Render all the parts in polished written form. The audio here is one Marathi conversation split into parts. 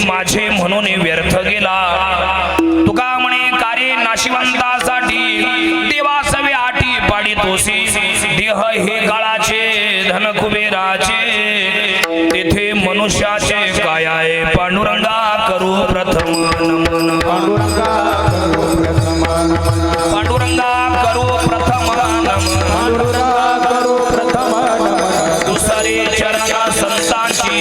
माझे म्हणून व्यर्थ गेला। तुका म्हणे कार्य नाशिवंतासाठी देवा सवे आटी पाडी तोसी देह हे काळाचे धन कुबेराचे तेथे मनुष्याचे काय आहे। पांडुरंगा करू प्रथम नमन पांडुरंगा करू प्रथम नमन दुसरे चरणा संतांची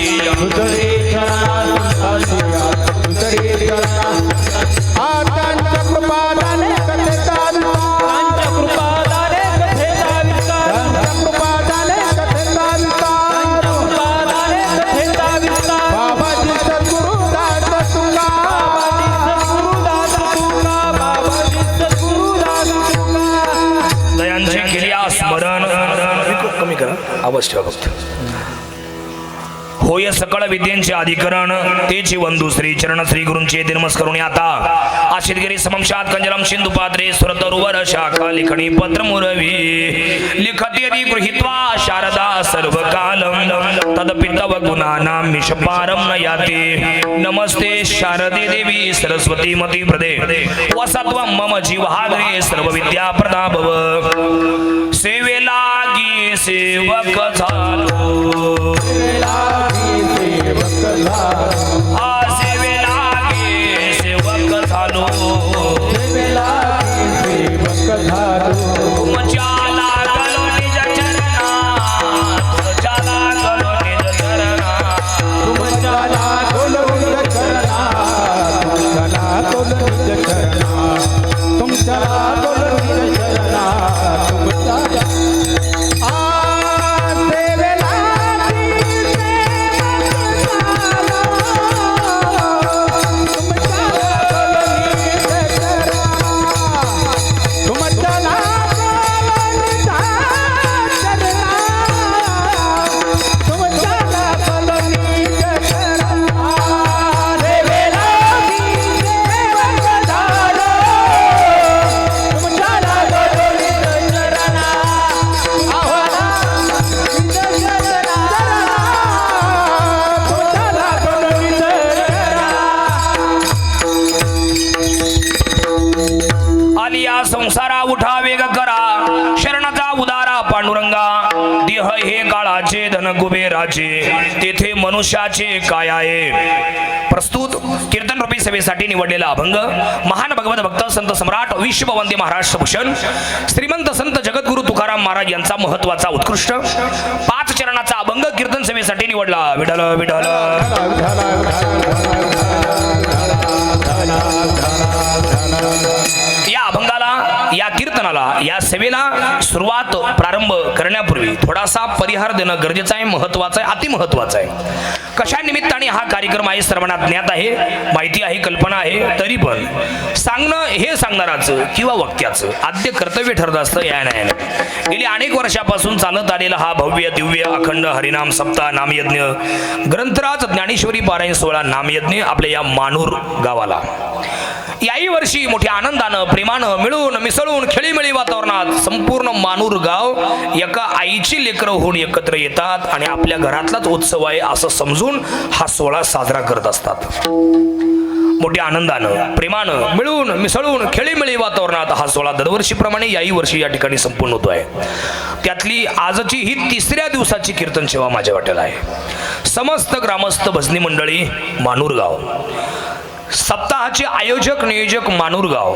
आवाज ठेवा फक्त। होय सकळ विद्यांचे अधिकरण तेची वंदू श्री चरण श्री गुरूंचे नमस्कारून आता आशितगिरी समक्षात कंजलम सिंधु पात्रे सुरतरुवर शाखा लिखणी पत्र मुरवी लिखती यदि गृहीत्वा शारदा सर्व कालम तदपितव गुणानां मिषपारं न याति। नमस्ते शारदे देवी सरस्वती मती प्रदे वसत्वं मम जीवाग्रे सर्व विद्या प्रदा भव। सेवेलागी सेवक झालो सेवेलागी सेवक झालो तुमच्या लागलो निज चरणा तुमच्या लागलो निज चरणा तुमच्या लागलो निज चरणा तुमच्या लागलो निज चरणा संसारा उठा वेग करा शरणचा उदारा पांडुरंगा देह हे काळा राजे धन कुबेराचे तेथे मनुष्याचे काय आहे. प्रस्तुत कीर्तन रूपी सभेसाठी निवडलेला अभंग महान भगवत भक्त संत सम्राट विश्ववंदे महाराष्ट्र भूषण श्रीमंत संत जगद्गुरु तुकाराम महाराज यांचा महत्वाचा उत्कृष्ट 5 चरणाचा अभंग कीर्तन सभेसाठी निवडला. विठ्ठल विठ्ठल. या अभंगाला, या कीर्तनाला, या सेवेला सुरुवात प्रारंभ करण्यापूर्वी थोडासा परिहार देणं गरजेचं आहे, महत्वाचं आहे, अति महत्वाचं आहे. कशा निमित्ताने हा कार्यक्रम आहे सर्वांना ज्ञात आहे, माहिती आहे, कल्पना आहे, तरी पण सांगणं हे सांगणाराचं किंवा वक्त्याचं आद्य कर्तव्य ठरत असतं. या नाही गेली अनेक वर्षापासून चालत आलेला हा भव्य दिव्य अखंड हरिनाम सप्ताह नामयज्ञ ग्रंथराज ज्ञानेश्वरी पारायण सोहळा नामयज्ञ आपल्या या मानूर गावाला याही वर्षी मोठ्या आनंदानं प्रेमानं मिळून मिसळून खेळीमेळी वातावरणात संपूर्ण मानूर गाव एका आईची लेकरं होऊन एकत्र येतात आणि आपल्या घरातलाच उत्सव आहे असं समजून हा सोहळा साजरा करत असतात. मोठ्या आनंदानं प्रेमानं मिळून मिसळून खेळीमेळी वातावरणात हा सोहळा दरवर्षीप्रमाणे याही वर्षी या ठिकाणी संपूर्ण होतो आहे. त्यातली आजची ही 3ऱ्या दिवसाची कीर्तन सेवा माझ्या वाट्याला आहे. समस्त ग्रामस्थ भजनी मंडळी मानूरगाव, सप्ताहाचे आयोजक नियोजक मानूरगाव,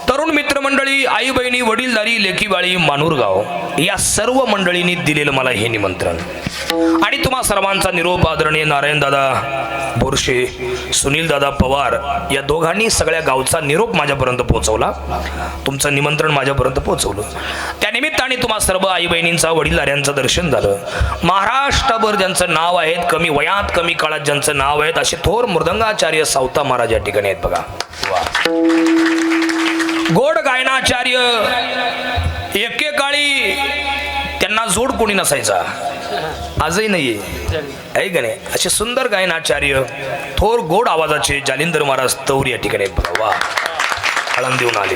तरुण मित्रमंडळी, आई बहिणी, वडीलधारी, लेकीबाळी मानूरगाव या सर्व मंडळींनी दिलेलं मला हे निमंत्रण आणि तुम्हा सर्वांचा निरोप आदरणीय नारायण दादा बोरशे, सुनील दादा पवार या दोघांनी सगळ्या गावचा निरोप माझ्यापर्यंत पोहोचवला. तुमचं निमंत्रण माझ्यापर्यंत पोहोचवलं. त्या निमित्ताने तुम्हा सर्व आई बहिणींचा, वडीलधाऱ्यांचं दर्शन झालं. महाराष्ट्रभर ज्यांचं नाव आहे, कमी वयात कमी काळात ज्यांचं नाव आहे असे थोर मृदंगाचार्य सावता महाराज या ठिकाणी आहेत बघा. गोड गायनाचार्य, एकेकाळी त्यांना जोड कोणी नसायचा, आजही नाहीये आहे का नाही. असे सुंदर गायनाचार्य थोर गोड आवाजाचे जालिंदर महाराज तौर या ठिकाणी आहेत बघा. वा, आळंद देऊन आले.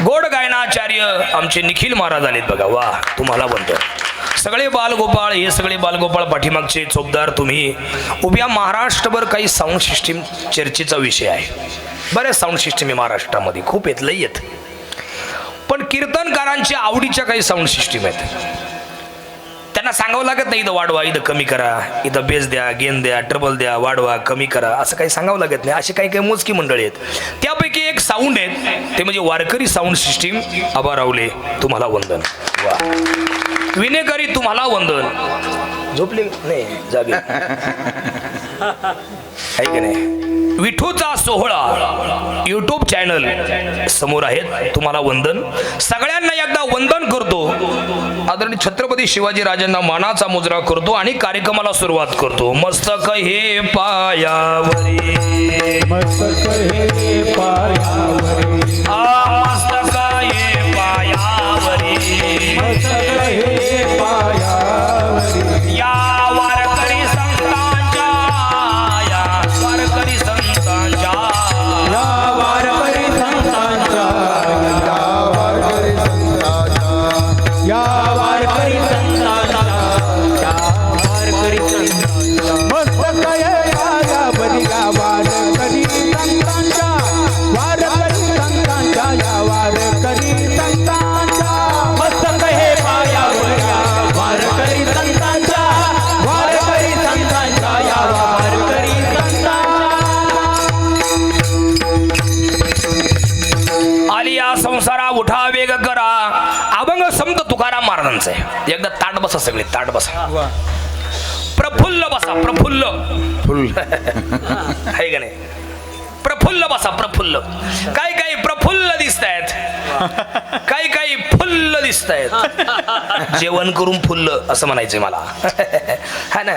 गोड गायनाचार्य आमचे निखिल महाराज आलेत बघा. वा, तुम्हाला म्हणतो सगळे बालगोपाळ, हे सगळे बालगोपाळ पाठीमागचे चोपदार तुम्ही उभ्या. महाराष्ट्रभर काही साऊंड सिस्टीम चर्चेचा विषय आहे. बऱ्याच साऊंड सिस्टीम आहे महाराष्ट्रामध्ये, खूप येत लई येत. पण कीर्तनकारांच्या आवडीच्या काही साऊंड सिस्टीम आहेत. त्यांना सांगावं लागत नाही इथं वाढवा, इथं कमी करा, इथं बेस द्या, गेन द्या, ट्रबल द्या, वाढवा, कमी करा, असं काही सांगावं लागत नाही. असे काही काही मोजकी मंडळी आहेत. त्यापैकी एक साऊंड आहेत ते म्हणजे वारकरी साऊंड सिस्टीम. आबा रावले तुम्हाला वंदन. वा, विनेकरी तुम्हाला वंदन. झोपले नाही जागे आहे का नाही. विठूचा सोहळा यूट्यूब चॅनल समोर आहेत, तुम्हाला वंदन. सगळ्यांना एकदा वंदन करतो. आदरणीय छत्रपती शिवाजी राजांना मानाचा मुजरा करतो आणि कार्यक्रमाला सुरुवात करतो. मस्तक हे पायावरी, मस्तक हे पायावरी, मस्तक हे पायावरी, मस्तक हे पायावरी. या वारकरी संतांच्या, या वारकरी संतांच्या, या वारकरी संतांच्या, या वारकरी संतांच्या, या वारकरी संतांच्या, या वारकरी संतांच्या. मस्तक हे पायावरी, या वारकरी संतांच्या, वारकरी संतांच्या, या वारकरी संतांच्या. मस्तक हे पायावरी, या वारकरी संतांच्या, वारकरी संतांच्या, या वारकरी संतांच्या. आलिया संसारा उठा वेग करा. अभंग संत तुकाराम महाराजांचं आहे. एकदा ताट बसा, सगळे ताट बसा, प्रफुल्ल बसा, प्रफुल्ल फुल आहे का नाही. प्रफुल्ल बसा, प्रफुल्ल. काही काही प्रफुल्ल दिसत आहेत, काही काही फुल्ल दिसत आहेत. जेवण करून फुल्ल असं म्हणायचंय मला हा ना.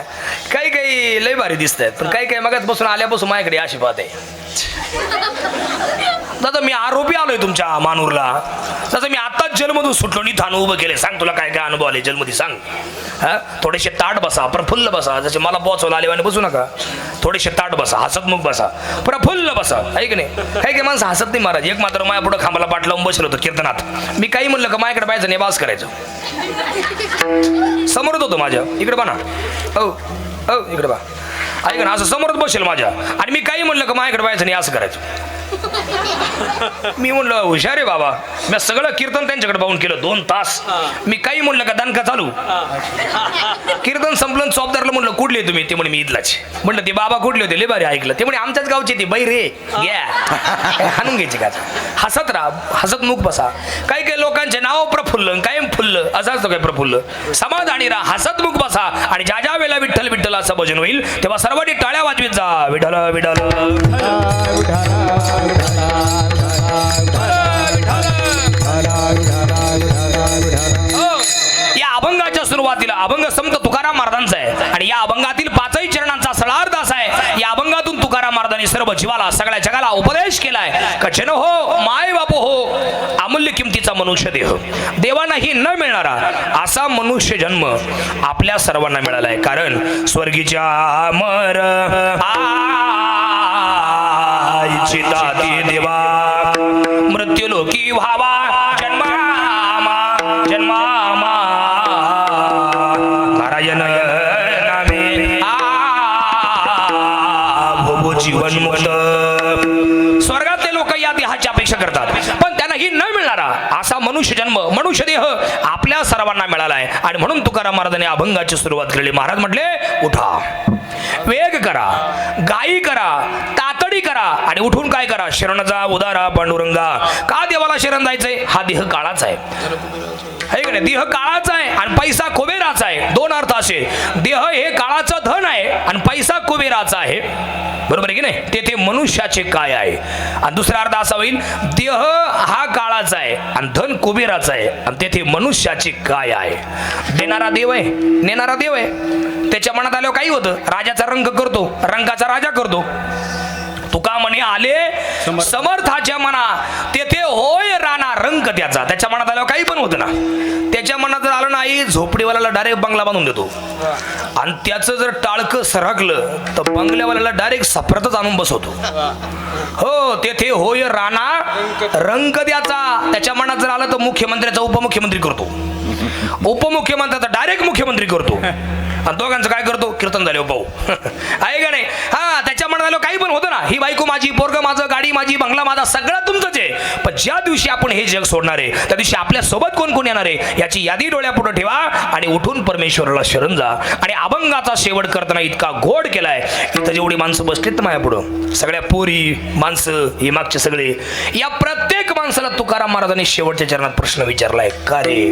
काही काही लय भारी दिसत आहेत, पण काही काही मगाच बसून आल्यापासून माझ्याकडे अशी पाहते. दादा मी आरोपी आलोय तुमच्या मानूरला. दादा मी आताच जेलमधून सुटलो, निथान उभं केले. सांग तुला काय काय अनुभव आले जेलमध्ये, सांग. हा, थोडेसे ताट बसा, प्रफुल्ल बसा. जसे मला पोहोचवलं आलेवाने बसू नका. थोडेसे ताट बसा, हसतमुख बसा, प्रफुल्ल बसा. ऐक नाही, काही काही माणसं हसत नाही महाराज. एक मात्र माझ्या पुढे खांबाला पाठ लावून बसलो होतो कीर्तनात. मी काही म्हणलं का माझ्याकडे पाहायचं नाही, बास करायचं. समोरच होतो माझ्या, इकडे बना, हो हो इकडे बा, ऐक ना, असं समोरच बसेल माझ्या. आणि मी काही म्हणलं का माझ्याकडे पाहायचं नाही, असं करायचं. मी म्हणलं हुशार आहे बाबा, मी सगळं कीर्तन त्यांच्याकडे पाहून केलं 2 तास. मी काही म्हणलं का दणका चालू. कीर्तन संपलं, चौपदारला म्हणलं कुठले तुम्ही, ते म्हणे मी इथलाच. म्हणलं ते बाबा कुठले होते, लय भारी ऐकलं. ते म्हणे आमच्याच गावचे ते बाई रे घ्या हाणून घ्यायचे का. हसत राहा, हसत मुख बसा. काही काही लोकांचे नाव प्रफुल्ल कायम फुल्ल असं असतं, काय प्रफुल्ल. समाधानी राहा, हसत मुख बसा, आणि ज्या ज्या वेळेला विठ्ठल विठ्ठल असं भजन होईल तेव्हा सर्वांनी टाळ्या वाजवीत जा. विठ्ठल विठ्ठल या अभंगाच्या सुरुवातीला अभंग संत तुकाराम महाराजांचा आहे, आणि या अभंगातील 5ही चरणांचा सळार्थ असा आहे. या अभंगातून तुकाराम महाराजांनी सर्व जीवाला, सगळ्या जगाला उपदेश केलाय का जन हो, माय बापू हो, अमूल्य किमतीचा मनुष्य देह देवांनाही न मिळणारा असा मनुष्य जन्म आपल्या सर्वांना मिळालाय. कारण स्वर्गीच्या अमर आईचिता ती देवा मृत्यूलोकी व्हावा जन्मामा जन्मामा नारायण नामे भोगो जीवन मुक्त. स्वर्गातले लोक या देहाची अपेक्षा करतात, पण त्यांना ही न मिळणारा असा मनुष्य जन्म, मनुष्य देह आपल्या सर्वांना मिळालाय. आणि म्हणून तुकाराम महाराजांनी अभंगाची सुरुवात केली. महाराज म्हटले उठा, वेग करा, गायी करा, तातडी करा, आणि उठून काय करा, शरणचा उदारा पांडुरंगा. का देवाला शरण जायचंय, हा देह काळाचा आहे, है का नाही. देह काळाचा आहे आणि पैसा कुबेराचा आहे. 2 अर्थ असे, देह हे काळाचं धन आहे आणि पैसा कुबेराचा आहे, बरोबर आहे की नाही. तेथे मनुष्याचे काय आहे. आणि दुसरा अर्थ असा होईल, देह हा काळाचा आहे आणि धन कुबेराचा आहे, आणि तेथे मनुष्याचे काय आहे. देणारा देव आहे, नेणारा देव आहे. त्याच्या मनात आल्यावर काही होतं, राजाचा रंग करतो, रंगाचा राजा करतो. तुका म्हणे आले समर्थाच्या मना, तेथे होय राणा रंग त्याचा. त्याच्या मनात आल्यावर काही पण होतं ना. त्याच्या मनात जर आलं नाही, झोपडीवाल्याला डायरेक्ट बंगला बांधून देतो, आणि त्याचं जर टाळकं सरकलं तर बंगल्यावाल्याला डायरेक्ट सफरतच आणून बसवतो. हो, तेथे होय राणा रंग द्याचा. त्याच्या मनात जर आलं तर मुख्यमंत्र्याचा उपमुख्यमंत्री करतो, उपमुख्यमंत्र्याचा डायरेक्ट मुख्यमंत्री करतो, आणि दोघांचं काय करतो, कीर्तन झाले भाऊ आहे का नाही. हा, त्याच्या मनात आलं काही पण होतं ना, ही बायको माझी, पोरग माझं, गाडी माझी, बंगला माझा, सगळं तुमचंच आहे. पण ज्या दिवशी आपण हे जग सोडणार आहे त्या दिवशी आपल्या सोबत कोण कोण येणार आहे याची यादी डोळ्यापुढे ठेवा, आणि उठून परमेश्वराला शरण जा. आणि अभंगाचा शेवट करताना इतका गोड केलाय, इथं जेवढी माणसं बसलीत ना माझ्या पुढं, सगळ्या पोरी माणसं ही मागचे सगळे, या प्रत्येक माणसाला तुकाराम महाराजांनी शेवटच्या चरणात प्रश्न विचारलाय, का रे.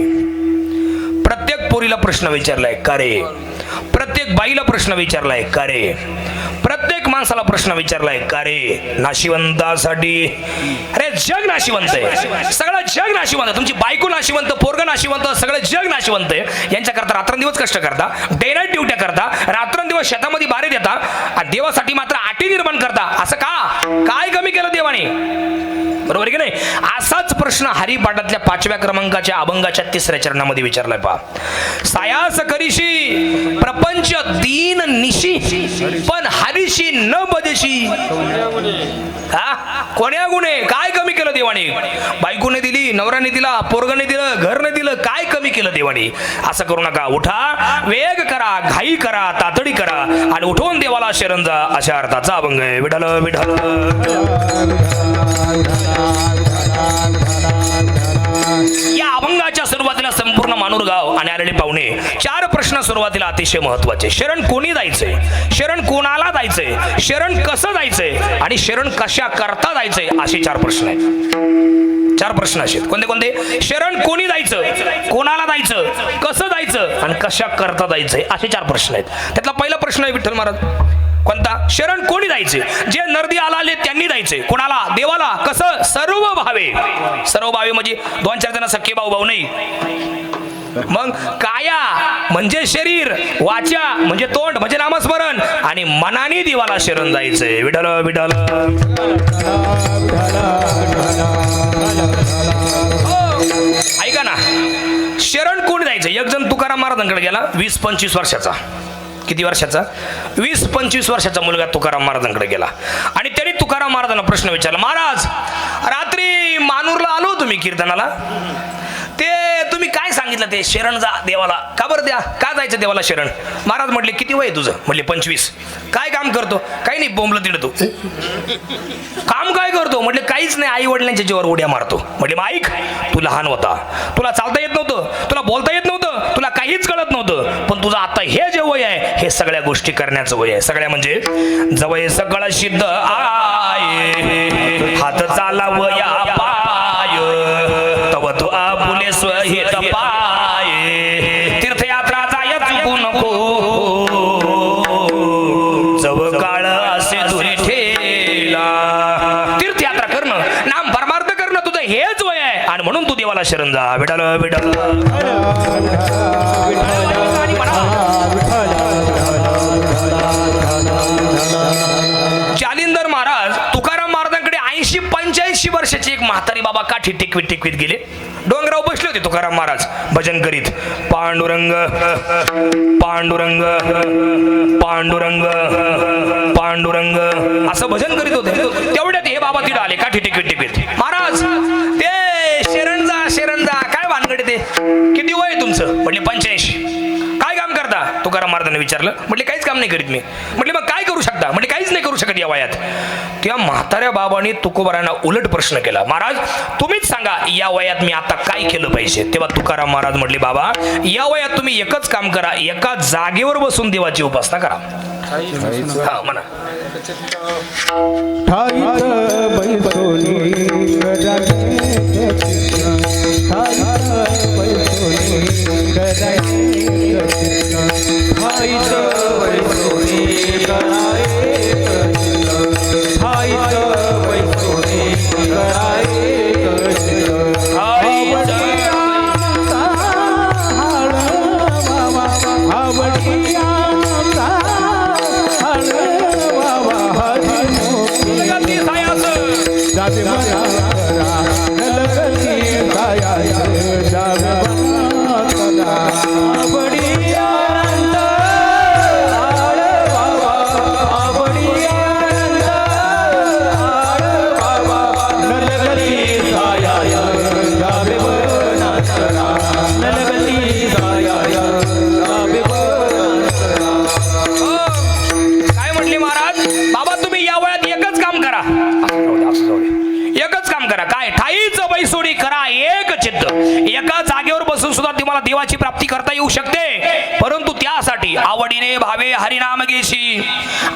प्रत्येक पोरीला प्रश्न विचारलाय, का रे. प्रत्येक बाईला प्रश्न विचारलाय, का रे. प्रत्येक माणसाला प्रश्न विचारलाय, का रे. नाशिवंतासाठी, अरे जग नाशिवंत आहे, सगळं जग नाशिवंत. तुमची बायको नाशिवंत, पोरग नाशिवंत, सगळं जग नाशिवंत आहे. यांच्याकरता रात्रंदिवस कष्ट करता, डे नाईट ड्युट्या करता, रात्रंदिवस शेतामध्ये बारे देता, आणि देवासाठी मात्र आटी निर्माण करता. असं का, काय कमी केलं देवाने, बरोबर की नाही. असाच प्रश्न हरिपाठातल्या 5व्या क्रमांकाच्या अभंगाच्या 3ऱ्या चरणामध्ये विचारलाय. पहा, सायास करीशी प्रपंच दीन निशी, पण हरीशी न बदेशी. हा, कोण्या गुणे, काय कमी केलं देवाने. बायकोने दिली, नवऱ्याने दिला, पोरगाने दिलं, घरने दिलं, काय कमी केलं देवाने. असं करू नका. उठा, वेग करा, घाई करा, तातडी करा, आणि उठून देवाला शरण जा, अशा अर्थाचा अभंग आहे. विठ्ठल विठ्ठल. या अभंगाच्या सुरुवातीला संपूर्ण मानूरगाव आणि आलेले पाहुणे 4 प्रश्न सुरुवातीला अतिशय महत्वाचे. शरण कोणी जायचंय, शरण कोणाला जायचंय, शरण कसं जायचंय, आणि शरण कशा करता जायचंय, असे 4 प्रश्न आहेत. 4 प्रश्न असे कोणते कोणते. शरण कोणी जायचं, कोणाला जायचं, कसं जायचं, आणि कशा करता जायचंय, असे 4 प्रश्न आहेत. त्यातला पहिला प्रश्न आहे विठ्ठल महाराज, कोणता. शरण कोणी जायचे, जे नरदी आले त्यांनी जायचे. कोणाला, देवाला. कसं, सर्व भावे. सर्व भावे म्हणजे 2-4 जण सख्खे भाऊ भाऊ नाही. मग काया म्हणजे शरीर, वाचा म्हणजे तोंड म्हणजे नामस्मरण, आणि मनाने देवाला शरण जायचंय. विठ्ठल विठ्ठल. ऐका ना, शरण कोणी जायचं. एक जण तुकाराम महाराजांकडे गेला, 20-25 वर्षाचा. किती वर्षाचा, 20-25 वर्षाचा मुलगा तुकाराम महाराजांकडे गेला, आणि त्यांनी तुकाराम महाराजांना प्रश्न विचारला, महाराज रात्री मानूरला आलो तुम्ही कीर्तनाला, ते तुम्ही काय सांगितलं ते शरण जा देवाला. का बरं द्या, का जायचं देवाला शरण? महाराज म्हटले किती वय तुझं? म्हटले 25. काय काम करतो? काही नाही, बोंबलं तिडतो. काम काय करतो? म्हटले काहीच नाही, आई वडिलांच्या जीवावर उड्या मारतो. म्हटले मग ऐक, तू लहान होता, तुला चालता येत नव्हतं, तुला बोलता येत नव्हतं, तुला काहीच कळत नव्हतं, पण तुझं आता हे जे वय आहे हे सगळ्या गोष्टी करण्याचं वय आहे. सगळ्या म्हणजे जवळ सगळं सिद्ध आहे, हात चालाव या पाय, तव तू आपुले स्वहित पाय, तीर्थयात्रा जाय चुकू नको, जव काळ असे दुरी ठेला. तीर्थयात्रा करणं, नाम परमार्थ करणं तुझं हेच वय आहे, आणि म्हणून तू देवाला शरण जा. विठ्ठल विठ्ठल. जालिंदर महाराज तुकाराम महाराजांकडे 80-85 वर्षाची एक म्हातारी बाबा काठी टेकवीत गेले. डोंगरावर बसले होते तुकाराम महाराज भजन करीत. पांडुरंग पांडुरंग पांडुरंग पांडुरंग असं भजन करीत होते. तेवढ्यात हे बाबा तिथे आले काठी टेकवीत. महाराज ते शरण जा काय भानगड ते? किती वय तुमचं? म्हटले 85. काय काम करता? तुकाराम महाराजांनी विचारलं. म्हटले काहीच काम नाही करीत मी. म्हटले मग काय करू शकता? म्हटले काहीच नाही करू शकत या वयात. त्या म्हाताऱ्या बाबांनी तुकोबारांना उलट प्रश्न केला. महाराज तुम्हीच सांगा या वयात मी आता काय केलं पाहिजे? तेव्हा तुकाराम महाराज म्हटले बाबा या वयात तुम्ही एकच काम करा, एका जागेवर बसून देवाची उपासना करा. हा म्हणा. एका जागेवर बसून सुद्धा तुम्हाला देवाची प्राप्ती करता येऊ शकते, परंतु त्यासाठी आवडीने भावे हरिनाम घेशी.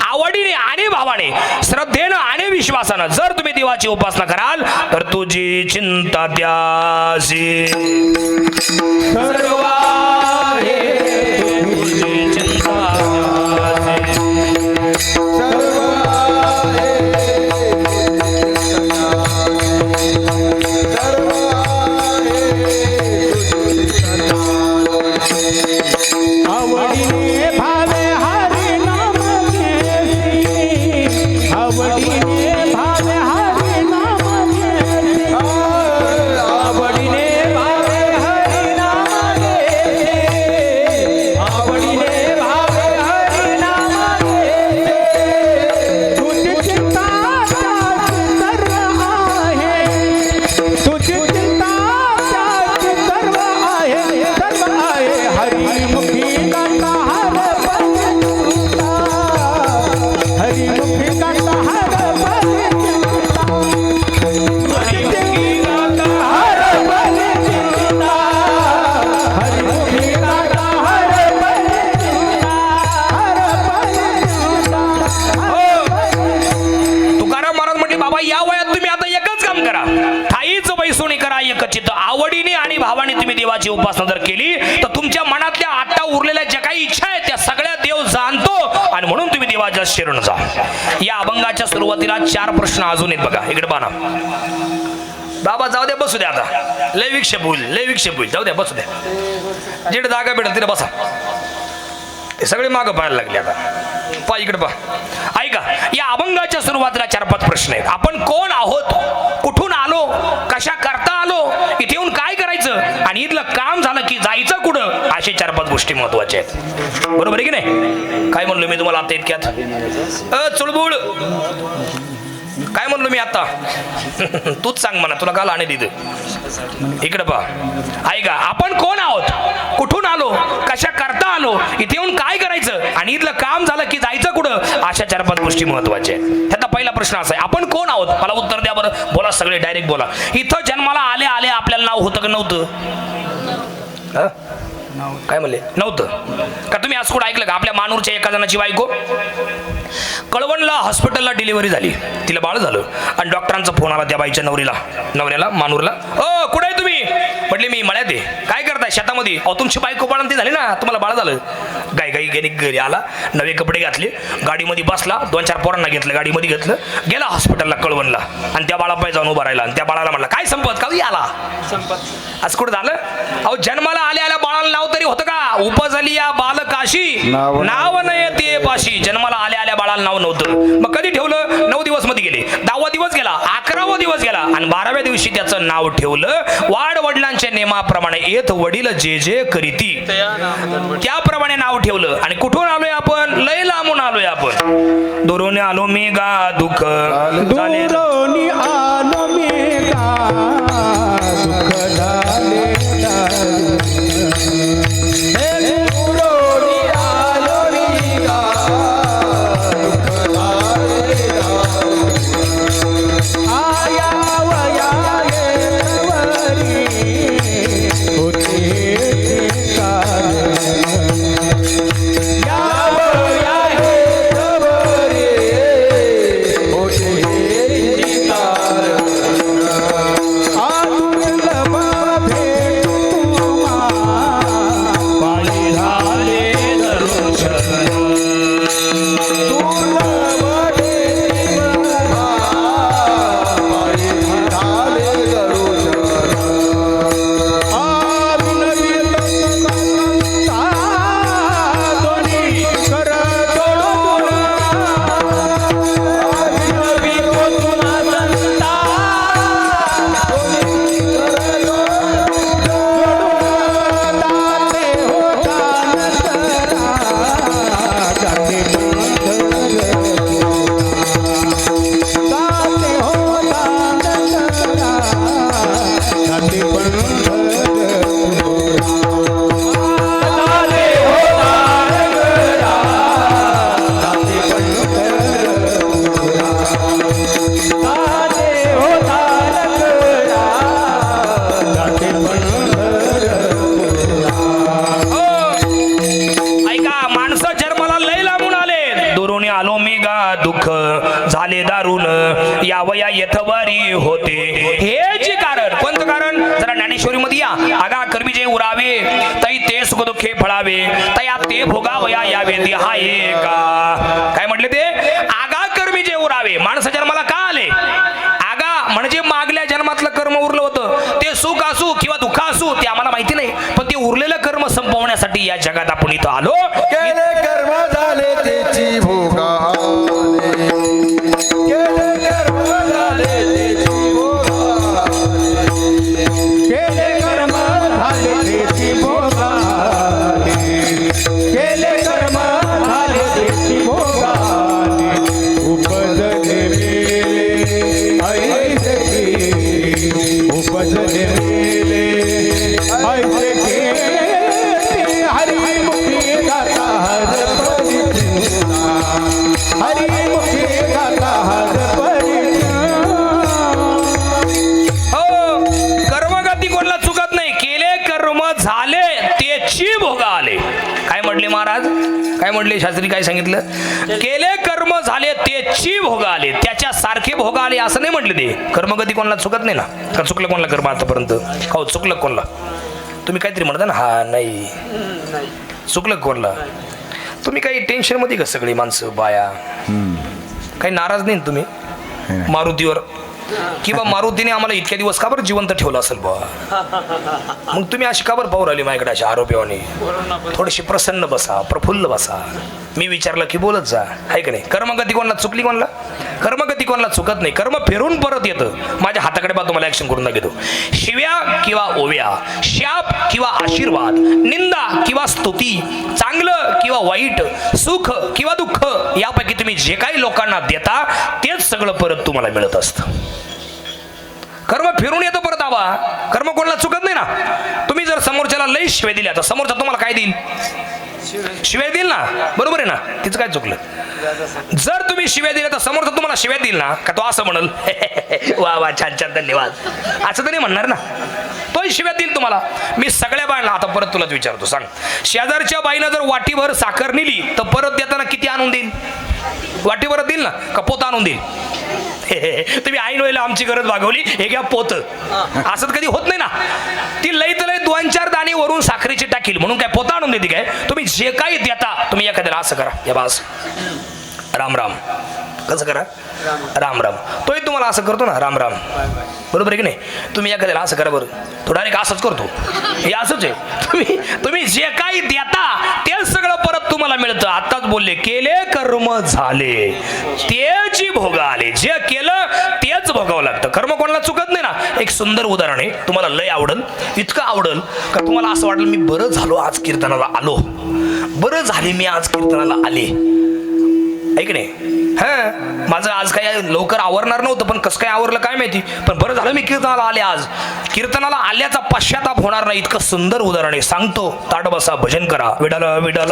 आवडीने आणि भावाने, श्रद्धेनं आणि विश्वासानं जर तुम्ही देवाची उपासना कराल तर तुझी चिंता त्यासी सर्व तुझी चिंता आवडीने आणि भावाने तुम्ही देवाची उपासना जर केली तर तुमच्या मनातल्या आता उरलेल्या ज्या काही इच्छा आहेत त्या सगळ्या देव जाणतो, आणि म्हणून तुम्ही देवाच्या शरण जा. या अभंगाच्या सुरुवातीला 4 प्रश्न अजून आहेत बघा. इकडे पाहा. बाबा जाऊ द्या, बसू द्या, आता लय विक्षेप होईल, जाऊ द्या, बसू द्या. जिकडे जागा भेटेल तिथे बसा. ते सगळे मागं पाहायला लागले. आता पहा इकडे पहा. ऐका, या अभंगाच्या सुरुवातीला 4-5 प्रश्न आहेत. आपण कोण आहोत, कुठून आलो, कशा करता आलो, इथे येऊन काय करायचं, आणि इथलं काम झालं की जायचं कुठं, असे 4-5 गोष्टी महत्वाच्या आहेत. बरोबर आहे की नाही? काय म्हणलो मी तुम्हाला आता इतक्यात? चुळबुळ काय म्हणलो मी आता? तूच सांग म्हणा, तुला काल आणि दिलं. इकडे पहा, ऐका, आपण कोण आहोत, कुठून आलो, कशा करता आलो, इथे येऊन काय करायचं, आणि इथलं काम झालं की जायचं कुठं, अशा 4-5 गोष्टी महत्वाच्या आहेत. त्याचा पहिला प्रश्न असा आहे, आपण कोण आहोत? मला उत्तर द्या बरं. बोला सगळे, डायरेक्ट बोला. इथं जन्माला आले आले आपल्याला नाव होतं का नव्हतं? काय म्हणले? नव्हतं का? तुम्ही आज कुठं ऐकलं का? आपल्या मानूरच्या एका जणाची बायको कळवणला हॉस्पिटलला डिलिव्हरी झाली, तिला बाळ झालं, आणि डॉक्टरांचा फोन आला त्या बाईच्या नवऱ्याला मानूरला. ओ, कुठे आहे तुम्ही? म्हटले मी मळ्यात आहे. काय करताय? शेतामध्ये. अहो, तुमची बायको बाळांती ती झाली ना, तुम्हाला बाळ झालं. गाई घरी आला, नवे कपडे घातले, गाडीमध्ये बसला, 2-4 पोरांना घेतलं, गाडीमध्ये घेतलं, गेला हॉस्पिटलला कळवणला, आणि त्या बाळापाय जाऊन उभा राहिला, आणि त्या बाळाला म्हणला, काय संपत का आला? संपत आज कुठं झालं? अहो, जन्माला आल्या आल्या बाळाला नाव तरी होतं का? उपजली या बालकाशी नाव नाही ते पाशी. जन्माला आल्या आल्या बाळाला नाव नव्हतं. मग कधी ठेवलं? 9 दिवस मध्ये गेले, 10वा दिवस गेला, 11वा दिवस गेला, आणि 12व्या दिवशी त्याचं नाव ठेवलं. वाड वडिलांच्या नेमाप्रमाणे येत वडील जे जे करीती त्याप्रमाणे नाव ठेवलं. आणि कुठून आलोय आपण? लय लांबून आलोय आपण. दुरून आलो मी गा दुःख झाले, दुरोनी आलो मी गा दुःख झाले, हे दुरोनी आलो मी गा दुःख झाले, आया वया येवरी होते काल, या वया येवरी होते काल, आदुर्लभ भेटू तुम्हा पाळी झाले दर्शन, दुर्लभ भेटू तुम्हा पाळी झाले दर्शन, आविनवी संता दोन्ही कर जोडून, आविनवी तुला संता ऐका, माणसं जन्माला लय लांबून आले. दुरून आलो मी गा दुःख झाले दारुण, यावया येथवारी होते हे जे कारण. कोणतं कारण? जरा ज्ञानेश्वरी मध्ये या. आगा कर्मी जे उरावे तै ते सुख दुःखे फळावे, तया ते भोगावया यावे देहा एका. काय म्हटले ते? आगा कर्मी जे उरावे. माणसं जन्माला का आले? आगा म्हणजे मागल्या जन्मातलं कर्म उरलं होतं, ते सुख असू किंवा दुःख असू ते आम्हाला माहिती नाही, पण ते उरलेलं कर्म संपवण्यासाठी या जगात आपण इथं आलो. केले कर्म झाले त्याची भोगाले, केले कर्म झाले त्याची भोगाले, केले कर्म झाले त्याची भोगाले, केले कर्म झाले त्याची भोगाले, उपजले मेले ऐसे की, उपजले मेले ऐसे की, हरिमुखी गाता हर परिचिता, हरिमुखी गाता हर परिचिता. हो, कर्मगती कोणाला चुकत नाही. केले कर्म झाले त्याची भोग आले. काय म्हटले महाराज? काय म्हटले शास्त्री? काय सांगितलं? केले कर्म झाले त्याची भोग आले, त्याच्या सारखे भोग आले असं नाही म्हटले. ते कर्मगती कोणाला चुकत नाही ना? का चुकलं कोणाला कर्म आतापर्यंत? हो, चुकलं कोणाला? तुम्ही काहीतरी म्हणता ना, हा नाही चुकलं कोणला? तुम्ही काही टेन्शन मध्ये का? सगळी माणसं बाया काही नाराज नाही तुम्ही मारुतीवर? किंवा मारुतीने आम्हाला इतक्या दिवस का बरं जिवंत ठेवलं असेल बा? मग तुम्ही अशी का बरं पाहू राहिली माझ्याकडे अशा आरोग्याने? थोडीशी प्रसन्न बसा, प्रफुल्ल बसा. मी विचारलं की बोलत जा, आहे का नाही? कर्मगती कोणाला चुकली, कोणाला कर्मगती कोणाला चुकत नाही. कर्म फिरून परत येतं. माझ्या हाताकडे बा, तुम्हाला ऍक्शन करून दाखवतो. शिव्या किंवा ओव्या, शाप किंवा आशीर्वाद, निंदा किंवा स्तुती, चांगलं किंवा वाईट, सुख किंवा दुःख, यापैकी तुम्ही जे काही लोकांना देता तेच सगळं परत तुम्हाला मिळत असतं. कर्म फिरून येतं परत. आवा कर्म कोणाला चुकत नाही ना. तुम्ही जर समोरच्याला लई शिव्या दिल्या तर समोरचा तुम्हाला काय देईल? शिव्या देईल ना, बरोबर आहे ना? तिचं काय चुकलं? जर तुम्ही शिव्या दिल्या तर समोरचा तुम्हाला शिव्या देईल ना, का तो असं म्हणल वा वा छान छान धन्यवाद, असं तर नाही म्हणणार ना. तोही शिव्या देईल तुम्हाला. मी सगळ्या बायला आता परत तुलाच विचारतो, सांग, शेजारच्या बाईनं जर वाटीभर साखर नेली तर परत देताना किती आणून देईल? वाटीभर देईल ना, का पोत आणून देईल? तुम्ही ऐन वेळेला आमची गरज भागवली, हे घ्या पोत, असं कधी होत नाही ना. ती लई तर लई 2-4 दाणे वरून साखरेची टाकील म्हणून काय पोता आणून देते काय? तुम्ही जे काही देता, तुम्ही एखाद्याला असं करा, या बास राम राम, कसं करा? राम राम. तोही तुम्हाला असं करतो ना, राम राम, बरोबर आहे की नाही? तुम्ही एखाद्याला असं करा बरं, तो डायरेक्ट असंच करतो. हे असंच आहे. तुम्ही जे काही देता तेच सगळं परत तुम्हाला मिळतं. आताच बोलले, केले कर्म झाले तेची भोग आले. जे केलं तेच भोगावं लागतं. कर्म कोणाला चुकत नाही ना. एक सुंदर उदाहरण आहे, तुम्हाला लय आवडल, इतकं आवडल का तुम्हाला असं वाटलं मी बरं झालो आज कीर्तनाला आलो, बरं झाले मी आज कीर्तनाला आले, ऐक नाही? हा, माझं आज काय लवकर आवरणार नव्हतं, पण कसं काय आवरलं काय माहिती, पण बरं झालं मी कीर्तनाला आले. आज कीर्तनाला आल्याचा पश्चाताप होणार नाही. इतकं सुंदर उदाहरण आहे. सांगतो, ताट बसा, भजन करा. विडाल विडाल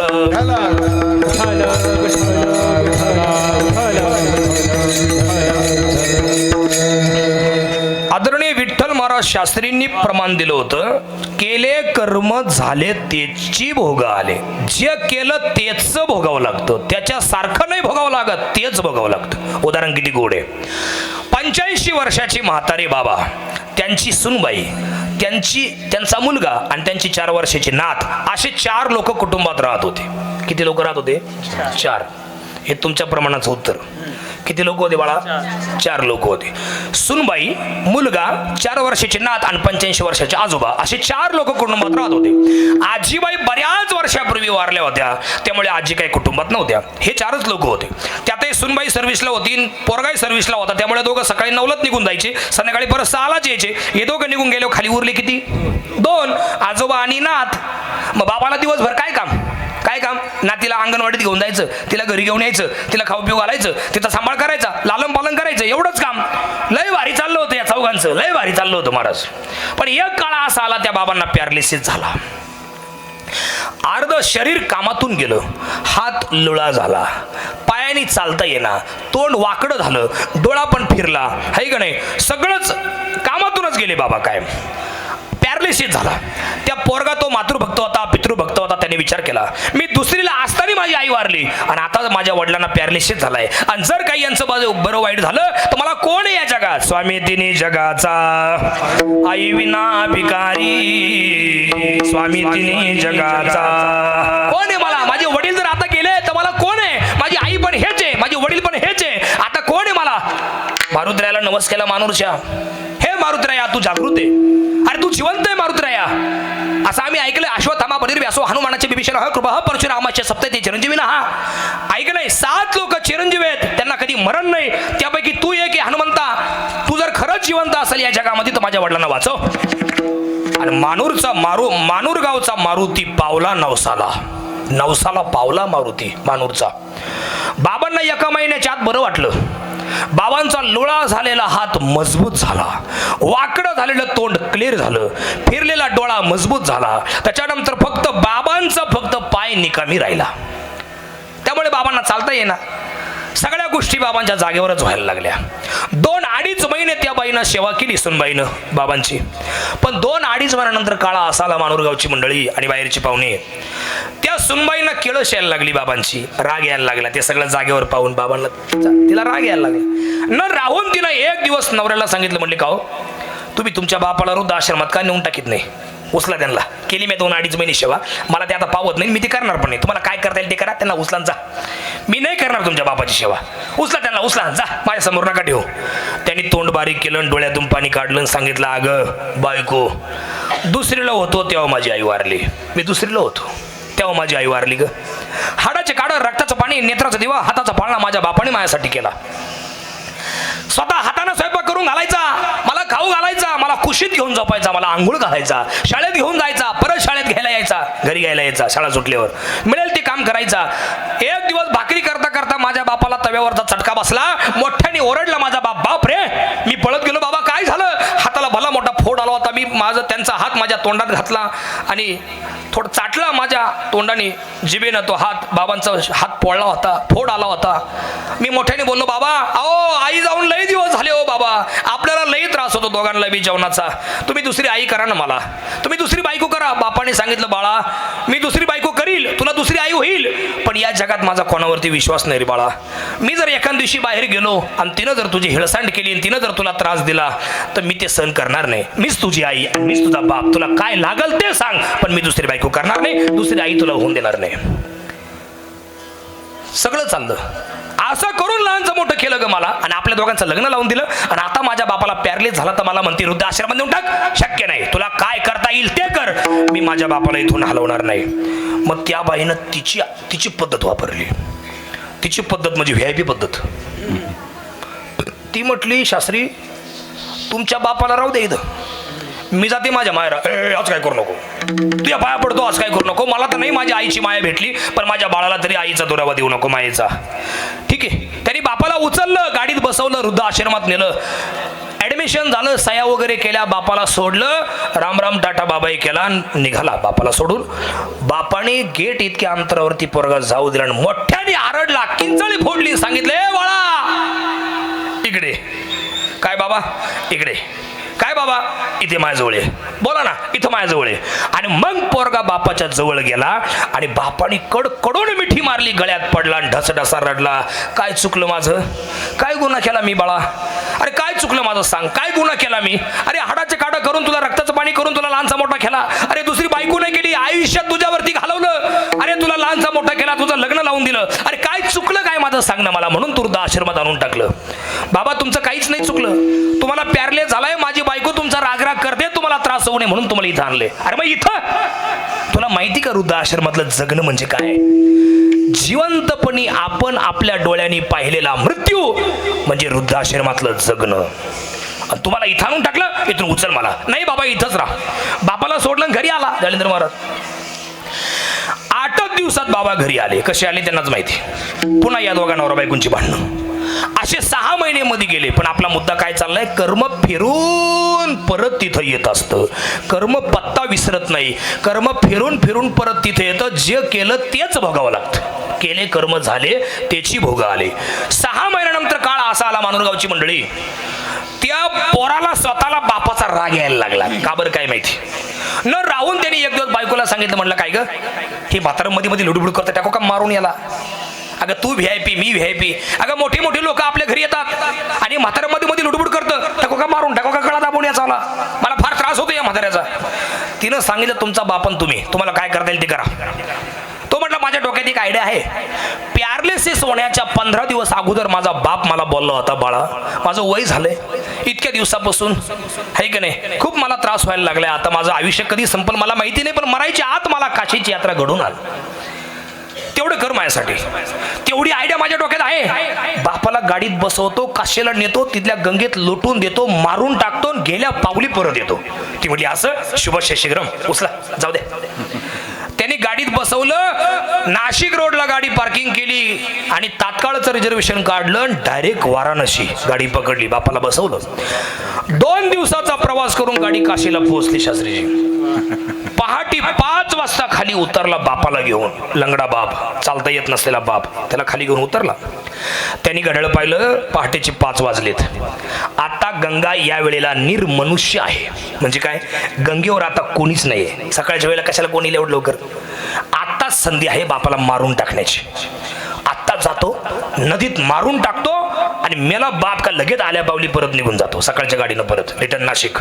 आदरणीय विठ्ठल महाराज शास्त्रींनी प्रमाण दिलं होतं, केले कर्म झाले तेची भोग आले. जे केलं तेच भोगावं लागतं, त्याच्यासारखं नाही भोगावं लागत, तेच भोगावं लागतं. उदाहरण किती गोड आहे. 85 वर्षाची म्हातारी बाबा, त्यांची सुनबाई, त्यांचा मुलगा आणि त्यांची 4 वर्षाची नात, असे 4 लोक कुटुंबात राहत होते. किती लोक राहत होते? 4. हे तुमच्या प्रमाणाचं उत्तर. किती लोक होते बाळा? 4 लोक होते. सुनबाई, मुलगा, 4 वर्षाची नात आणि 85 वर्षाचे आजोबा, असे 4 लोक कुटुंबात राहत होते. आजीबाई बऱ्याच वर्षापूर्वी वारल्या होत्या, त्यामुळे आजी काही कुटुंबात नव्हत्या. हे 4च लोक होते. त्यातही सुनबाई सर्व्हिसला होती, पोरगाई सर्व्हिसला होता, त्यामुळे दोघं सकाळी 9लाच निघून जायचे, संध्याकाळी परत 6लाच यायचे. हे दोघं निघून गेले, खाली उरले किती? 2, आजोबा आणि नात. मग बाबाला दिवसभर काय काम? नातीला अंगणवाडीत घेऊन जायचं, तिला घरी घेऊन यायचं, तिला खाऊ पिऊ घालायचं, तिचा सांभाळ करायचा, लालन पालन करायचं, एवढंच काम. लय भारी चाललं होतं या चौघांचं, लय भारी चाललं होतं महाराज. पण एक काळ असा आला, त्या बाबांना पॅरालिसिस झाला. अर्ध शरीर कामातून गेलं, हात लुळा झाला, पायाने चालता येणार, तोंड वाकडं झालं, डोळा पण फिरला, है का नाही? सगळंच कामातूनच गेले बाबा. काय पॅरालिसिस झाला. त्या पोरगा तो मातृभक्त होता, पितृभक्त होता. त्याने विचार केला, मी दुसरीला असताना माझी आई वारली आणि आता माझ्या वडिलांना पॅरालिसिस झालाय, आणि जर काही यांचं बरं वाईट झालं तर मला कोण आहे या जगात? स्वामी तिन्ही जगाचा, आई विना भिकारी, स्वामी तिन्ही जगाचा, कोण आहे मला? माझे वडील जर आता गेले तर मला कोण आहे? माझी आई पण हेच आहे, माझे वडील पण हेच आहे, आता कोण आहे मला? मारुद्र्याला नमस केला मानुरच्या, हे मारुद्र्या तू जागृत आहे, अरे तू जिवंत आहे मारुद्र्या, असं आम्ही ऐकलंय. अश्वत्थामा बलिर्व्यासो हनुमानाचे बिभीषण कृपा परशुरामाचे सप्तते चिरंजीवी ना. हा ऐक नाही, 7 लोक चिरंजीवी आहेत, त्यांना कधी मरण नाही. त्यापैकी तू एक आहे हनुमंता. तू जर खरंच जिवंत असेल या जगामध्ये तर माझ्या वडिलांना वाचव. आणि मानूर गावचा मारुती पावला नवसाला पावला मारुती मानूरचा. बाबांना एका महिन्याच्या आत बरं वाटलं. बाबांचा लोळा झालेला हात मजबूत झाला, वाकडं झालेलं तोंड क्लिअर झालं, फिरलेला डोळा मजबूत झाला. त्याच्यानंतर फक्त पाय निकामी राहिला. त्यामुळे बाबांना चालता येईना. सगळ्या गोष्टी बाबांच्या जागेवरच व्हायला लागल्या. 2-2.5 महिने त्या बाईनं सेवा केली, सुनबाईनं बाबांची. पण 2-2.5 महिन्यानंतर काळा असाला मानूरगावची मंडळी आणि बाहेरची पाहुणे. त्या सुनबाईंना केळस यायला लागली बाबांची, राग यायला लागला. ते सगळं जागेवर पाहून बाबांना तिला राग यायला लागला. न राहून तिनं एक दिवस नवऱ्याला सांगितलं, म्हणले का हो तुम्ही तुमच्या बापाला वृद्ध आश्रमात का नेऊन टाकीत नाही? उचला त्यांना. केली मी 2-2.5 महिने सेवा, मला ते आता पावत नाही, मी ते करणार पण नाही. तुम्हाला काय करता येईल ते करा, त्यांना उचला जा. मी नाही करणार तुमच्या बापाची सेवा. उचला त्यांना, उचला जा, माझ्या समोर नका ठेवू. त्यांनी तोंड बारीक केलं, डोळ्यातून पाणी काढलं, सांगितलं, अगं बायको, दुसरीला होतो तेव्हा माझी आई वारली. मी दुसरीला होतो तेव्हा माझी आई वारली ग. हाडाचे काढ, रक्ताचं पाणी, नेत्राचा दिवा, हाताचा पाळणा माझ्या बापाने माझ्यासाठी केला. स्वतः हाताने स्वयंपाक करून घालायचा, मला खाऊ घालायचा, मला कुशीत घेऊन झोपायचा, मला आंघोळ घालायचा, शाळेत घेऊन जायचा, परत शाळेत घ्यायला यायचा, घरी घ्यायला यायचा शाळा सुटल्यावर, मिळेल ते काम करायचा. एक दिवस भाकरी करता करता माझ्या बापाला तव्यावरचा चटका बसला. मोठ्याने ओरडला माझा बाप. बाप रे, मी पळत गेलो. बाबा काय झालं? हाताला भला मोठा फोड आला होता. मी माझा त्यांचा हात माझ्या तोंडात घातला आणि थोडं चाटला माझ्या तोंडाने, जिभेनं तो हात. बाबांचा हात पोळला होता, फोड आला होता. मी मोठ्याने बोललो, बाबा अहो आई जाऊन लई दिवस झाले हो बाबा, आपल्याला लई त्रास होतो दोघांना बी जेवणाचा, तुम्ही दुसरी आई करा ना, मला तुम्ही दुसरी बायको करा. बापाने सांगितलं, बाळा मी दुसरी बायको करील, तुला दुसरी आई होईल, पण या जगात माझा कोणावरती विश्वास नाही रे बाळा. मी जर एखाद दिवशी बाहेर गेलो आणि तिनं जर तुझी हिळसांड केली आणि तिनं जर तुला त्रास दिला तर मी ते सहन करणार नाही. मीच तुझी आई, मीच तुझा बाप, तुला काय लागल ते सांग, पण मी दुसरी बायको करणार नाही, दुसरी आई तुला होऊन देणार नाही. सगळं चाललं. असं करून लहानचं मोठं केलं ग मला, आणि आपल्या दोघांचं लग्न लावून दिलं. आणि आता माझ्या बापाला पॅरलेस झाला तर मला म्हणते वृद्धाश्रमात नेऊन टाक. शक्य नाही, तुला काय करता येईल ते कर, मी माझ्या बापाला इथून हलवणार नाही. मग त्या बाईनं तिची पद्धत वापरली. तिची पद्धत म्हणजे VIP पद्धत. ती म्हटली, शास्त्री तुमच्या बापाला राहू दे इथं, मी जाते माझ्या मायरा. आज काय करू नको, तुझ्या पाया पडतो, आज काय करू नको. मला तर नाही माझ्या आईची माया भेटली, पण माझ्या बाळाला तरी आईचा दुरावा देऊ नको मायेचा. ठीक आहे. त्यांनी बापाला उचललं, गाडीत बसवलं, वृद्ध आश्रमात नेलं, ऍडमिशन झालं, सया वगैरे केल्या, बापाला सोडलं, राम राम टाटा बाबाई केला, निघाला बापाला सोडून. बापाने गेट इतक्या अंतरावरती पोरगा जाऊ दिला आणि मोठ्याने आरडला, किंचाळी फोडली, सांगितलं, ए बाळा इकडे. काय बाबा? इकडे. काय बाबा? इथे माझ्याजवळ आहे. बोला ना, इथं माझ्याजवळ आहे. आणि मग पोरगा बापाच्या जवळ गेला आणि बापाने कडकडून मिठी मारली, गळ्यात पडला आणि ढसढसा रडला. काय चुकलं माझं? काय गुन्हा केला मी बाळा? अरे काय चुकलं माझं सांग, काय गुन्हा केला मी? अरे हाडाचे काढा करून तुला, रक्ताचं पाणी करून तुला लहानसा मोठा केला. अरे दुसरी बायको नाही केली, आयुष्यात तुझ्यावरती घालवलं. अरे तुला लहानसा मोठा केला, तुझं लग्न लावून दिलं. अरे काय चुकलं काय माझं सांग ना मला, म्हणून तू आश्रमात आणून टाकलं. बाबा तुमचं काहीच नाही चुकलं, तुम्हाला प्यारले झालाय, माझी बायको तुमचा रागराग करते, तुम्हाला त्रास होऊ नये म्हणून तुम्हाला इथं आणले. अरे मग इथं तुला माहिती का वृद्धाश्रमातलं जगणं म्हणजे काय? जिवंतपणी आपण आपल्या डोळ्यांनी पाहिलेला मृत्यू म्हणजे वृद्धाश्रमातलं जगणं. तुम्हाला इथं आणून टाकलं, इथून उचल मला. नाही बाबा इथंच राहा. बापाला सोडलं, घरी आला जालिंदर महाराज. 8 दिवसात बाबा घरी आले. कसे आले त्यांनाच माहिती. पुन्हा या दोघा नवरा बायकोंची भांडणं. असे 6 महिने मध्ये गेले. पण आपला मुद्दा काय चाललाय? कर्म फिरून परत तिथं येत असतं. कर्म पत्ता विसरत नाही. कर्म फिरून फिरून परत तिथे येतं. जे केलं तेच भोगावं लागतं. केले कर्म झाले, त्याची भोग आले. 6 महिन्यानंतर काळ असा आला, मानुरगावची मंडळी, त्या पोराला स्वतःला बापाचा राग यायला लागला. का बरं काय माहिती. न राहून त्यांनी एक दिवस बायकोला सांगितलं, म्हणलं काय ग हे म्हातारं मध्ये मध्ये लुडबुड करतं, टाको का मारून याला. अगं तू VIP, मी VIP. अगं मोठी मोठी लोक आपल्या घरी येतात आणि म्हातारं मध्ये मध्ये लुडबुड करतं, टाको का मारून, टाको का गळा दाबून याचा. मला फार त्रास होतो या म्हाताऱ्याचा. तिनं सांगितलं, तुमचा बापन तुम्ही, तुम्हाला काय करता येईल ते करा. तो म्हटलं, माझ्या डोक्यात एक आयडिया आहे. प्यारलेसेस होण्याच्या 15 दिवस अगोदर माझा बाप मला बोलला होता, बाळा माझं वय झालंय इतक्या दिवसापासून, आहे की नाही, खूप मला त्रास व्हायला लागलाय. आता माझं आयुष्य कधी संपल मला माहिती नाही, पण मरायच्या आत मला काशीची यात्रा घडून आली. तेवढं कर माझ्यासाठी. तेवढी आयडिया माझ्या डोक्यात आहे. बापाला गाडीत बसवतो, काशीला नेतो, तिथल्या गंगेत लोटून देतो, मारून टाकतो, गेल्या पावली परत येतो. ती म्हटली, असं शुभ शीघ्रम उचला, जाऊ दे. त्यांनी गाडीत बसवलं, नाशिक रोडला गाडी पार्किंग केली आणि तात्काळचं रिझर्वेशन काढलं, डायरेक्ट वाराणसी गाडी पकडली. बापाला बसवलं. 2 दिवसाचा प्रवास करून गाडी काशीला पोहोचली. शास्त्रीजी पहाटे 5 वाजता खाली उतरला बापाला घेऊन. लंगडा बाप, चालता येत नसलेला बाप, त्याला खाली घेऊन उतरला. त्यांनी घड्याळ पाहिलं, पहाटेचे 5 वाजलेत. आता गंगा या वेळेला निर्मनुष्य आहे. म्हणजे काय? गंगेवर आता कोणीच नाहीये. सकाळच्या वेळेला कशाला कोणी एवढं लवकर? आत्ताच संधी आहे बापाला मारून टाकण्याची. आत्ता जातो, नदीत मारून टाकतो आणि मेला बाप का लगेच आल्या पावली परत निघून जातो सकाळच्या गाडीनं परत रिटर्न नाशिक.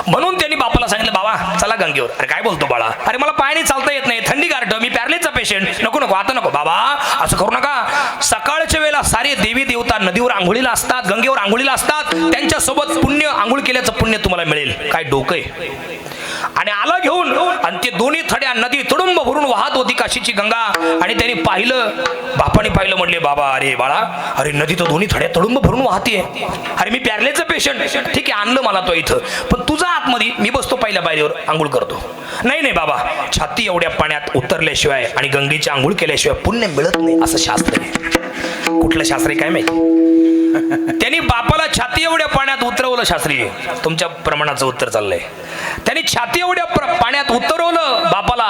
म्हणून त्यांनी बापाला सांगितलं, बाबा चला गंगेवर. अरे काय बोलतो बाळा? अरे मला पायाने चालता येत नाही, थंडी गारठ, मी पॅरलेसचा पेशंट. नको नको, आता नको. बाबा असं करू नका. सकाळच्या वेळेला सारे देवी देवता नदीवर आंघोळीला असतात, गंगेवर आंघोळीला असतात. त्यांच्या सोबत पुण्य, आंघोळ केल्याचं पुण्य तुम्हाला मिळेल. काय डोकं आहे? आणि आला घेऊन आणि ते दोन्ही थड्या नदी तुडुंब भरून वाहत होती काशीची गंगा. आणि त्यांनी पाहिलं, बापाने पाहिलं, म्हणले बाबा अरे बाळा, अरे नदी तर दोन्ही थड्या तुडुंब भरून वाहतीये. अरे मी प्यारलेचं पेशंट, ठीक आहे आणलं मला तो इथं, पण तुझा आतमध्ये मी बसतो पहिल्या पायरीवर आंघोळ करतो. नाही नाही बाबा, छाती एवढ्या पाण्यात उतरल्याशिवाय आणि गंगेची आंघोळ केल्याशिवाय पुण्य मिळत नाही असं शास्त्र आहे. कुठलं शास्त्र आहे काय माहिती. त्यांनी बापाला छाती एवढ्या पाण्यात उतरवलं. शास्त्री तुमच्या प्रमाणाचं उत्तर चाललंय. त्यांनी छाती एवढ्या पाण्यात उतरवलं बापाला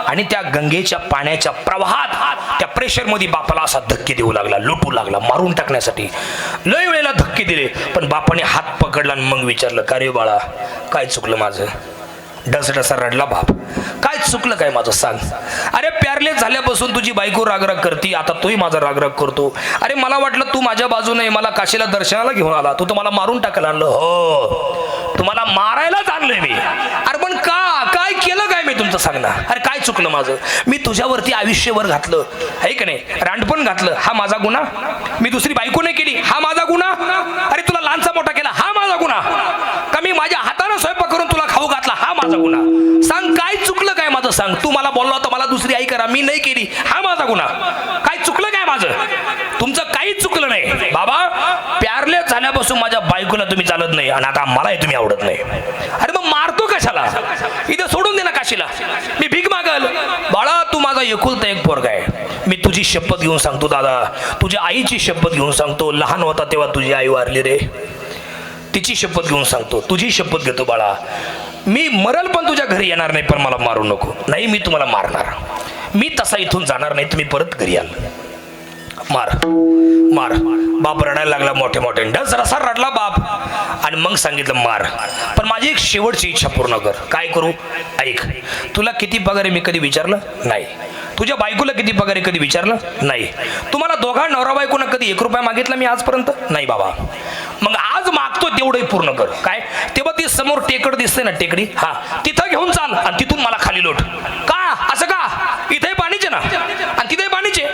आणि त्या गंगेच्या पाण्याच्या प्रवाहात त्या प्रेशर मध्ये बापाला असा धक्के देऊ लागला, लुटू लागला, मारून टाकण्यासाठी लय वेळेला धक्के दिले. पण बापाने हात पकडला आणि मग विचारलं, का रे बाळा काय चुकलं माझं? डसडसा रडला बाप, काय चुकलं काय माझं सांग. अरे प्यारले झाल्यापासून तुझी बायको रागराग करती, आता तोही माझा रागराग करतो. अरे मला वाटलं तू माझ्या बाजूने मला काशीला दर्शनाला घेऊन आला, तू तर मला मारून टाकायला आणलं. हो तुम्हाला मारायलाच आणलंय मी. अरे पण का, काय केलं काय मी तुमचं सांगणार. अरे काय चुकलं माझं? मी तुझ्यावरती आयुष्यभर घातलं आहे का नाही, रांडपण घातलं, हा माझा गुन्हा. मी दुसरी बायको नाही केली, हा माझा गुन्हा. अरे तुला लहानचा मोठा केला, हा माझा गुन्हा. का मी माझ्या हाताने स्वयंपाक करून तुला खाऊ घातला, हा माझा गुन्हा. सांग काय चुकलं काय माझं सांग. तू मला बोलला होता मला दुसरी आई करा, मी नाही केली, हा माझा गुन्हा. काय चुकलं काय माझं? तुमचं काहीच चुकलं नाही बाबा. प्यारले झाल्यापासून माझ्या बायकोला तुम्ही चालत नाही आणि आता मलाही तुम्ही आवडत नाही. अरे मग मारतो कशाला? इथं सोडून दे ना काशीला, मी भीक मागल. बाळा तू माझा एकुलता एक पोरगा आहे. मी तुझी शपथ घेऊन सांगतो दादा, तुझ्या आईची शपथ घेऊन सांगतो, लहान होता तेव्हा तुझी आई वारली रे, तिची शपथ घेऊन सांगतो, तुझी शपथ घेतो बाळा, मी मरल पण तुझ्या घरी येणार नाही, पण मला मारू नको. नाही मी तुम्हाला मारणार, मी तसा इथून जाणार नाही, तुम्ही परत घरी याल. मार मार. बाप रडायला लागला मोठे मोठे, डस रसा रडला बाप. आणि मग सांगितलं मार, पण माझी एक शेवटची इच्छा पूर्ण कर. काय करू? ऐक, तुला किती पगार आहे मी कधी विचारलं नाही. तुझ्या बायकोला किती पगार आहे कधी विचारलं नाही. तुम्हाला दोघा नवरा बायकोनं कधी 1 रुपया मागितला मी आजपर्यंत नाही बाबा. मग आज मागतो तेवढंही पूर्ण कर. काय? तेव्हा ती समोर टेकड दिसते ना, टेकडी, हा तिथं घेऊन चाल आणि तिथून मला खाली लोट. का असं का? इथे पाणीचे ना आणि तिथे पाणीचे.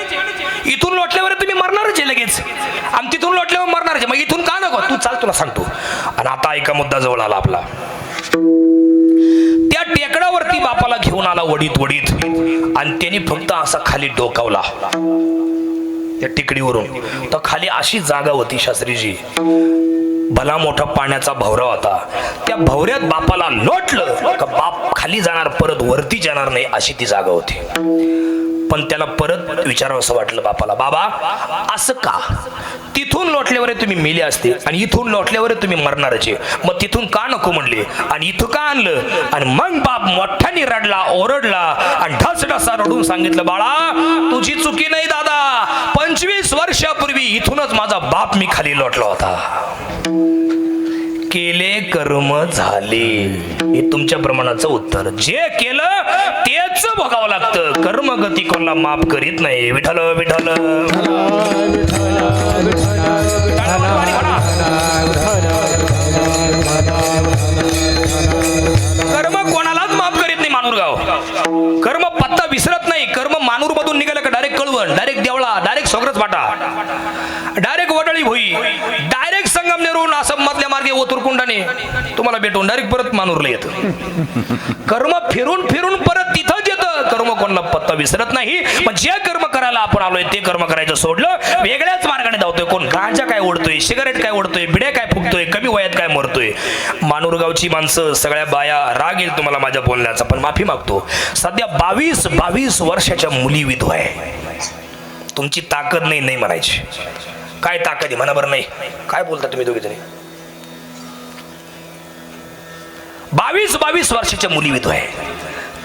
इथून लोटल्यावर तुम्ही मरणारच आहे लगेच आणि तिथून लोटल्यावर मरणारच आहे. मग इथून का नको? तू चाल तुला सांगतो. आणि आता एका मुद्दा जवळ आला आपला. त्या टेकडावरती बापाला घेऊन आला वडीत वडीत आणि त्याने फक्त असा खाली डोकावला त्या टेकडीवरून. तर खाली अशी जागा होती शास्त्रीजी, भला मोठा पाण्याचा भवरा होता. त्या भवऱ्यात बापाला लोटलं का बाप खाली जाणार, परत वरती जाणार नाही अशी ती जागा होती. पण त्याला परत विचारावं असं वाटलं बापाला, बाबा असं का? तिथून लोटल्यावर तुम्ही मेले असते आणि इथून लोटल्यावर तुम्ही मरणारच आहे, मग तिथून का नको म्हणले आणि इथं का आणलं? आणि मग बाप मोठ्याने रडला, ओरडला आणि ढसढसा रडून सांगितलं, बाळा तुझी चुकी नाही दादा, 25 वर्षापूर्वी इथूनच माझा बाप मी खाली लोटला होता. केले कर्म झाले, हे तुमच्या प्रमाणाचं उत्तर. जे केलं तेच भोगावं लागतं. कर्म गती कोणाला माफ करीत नाही. विठ्ठल विठ्ठल. कर्म कोणालाच माफ करीत नाही मानूरगाव. कर्म पत्ता विसरत नाही. कर्म मानूर मधून निघालं का direct Kalwan, direct Deola, direct सोगरच फाटा, डायरेक्ट वडळी भोई, डायरेक्ट संगमनेरहून असं मधल्या मार्गे ओतुरकुंडाने तुम्हाला भेटून डायरेक्ट परत मानूरला येतं. कर्म फिरून फिरून परत तिथंच येतं. कर्म कोणाला पत्ता विसरत नाही. मग जे कर्म करायला आपण आलोय ते कर्म करायचं सोडलं, वेगळ्याच मार्गाने धावतोय. कोण गांजा काय ओढतोय, सिगारेट काय ओढतोय, बिड्या काय फुकतोय, कमी वयात काय मरतोय. मानूरगावची माणसं, सगळ्या बाया, राग येईल तुम्हाला माझ्या बोलण्याचा पण माफी मागतो. सध्या 22 वर्षाच्या मुली विधवा आहे. तुमची ताकद नाही नाही म्हणायची. काय ताकद आहे म्हणा बरं. नाही काय बोलता तुम्ही दोघे जणी? 22 वर्षाच्या मुली विधवा आहे.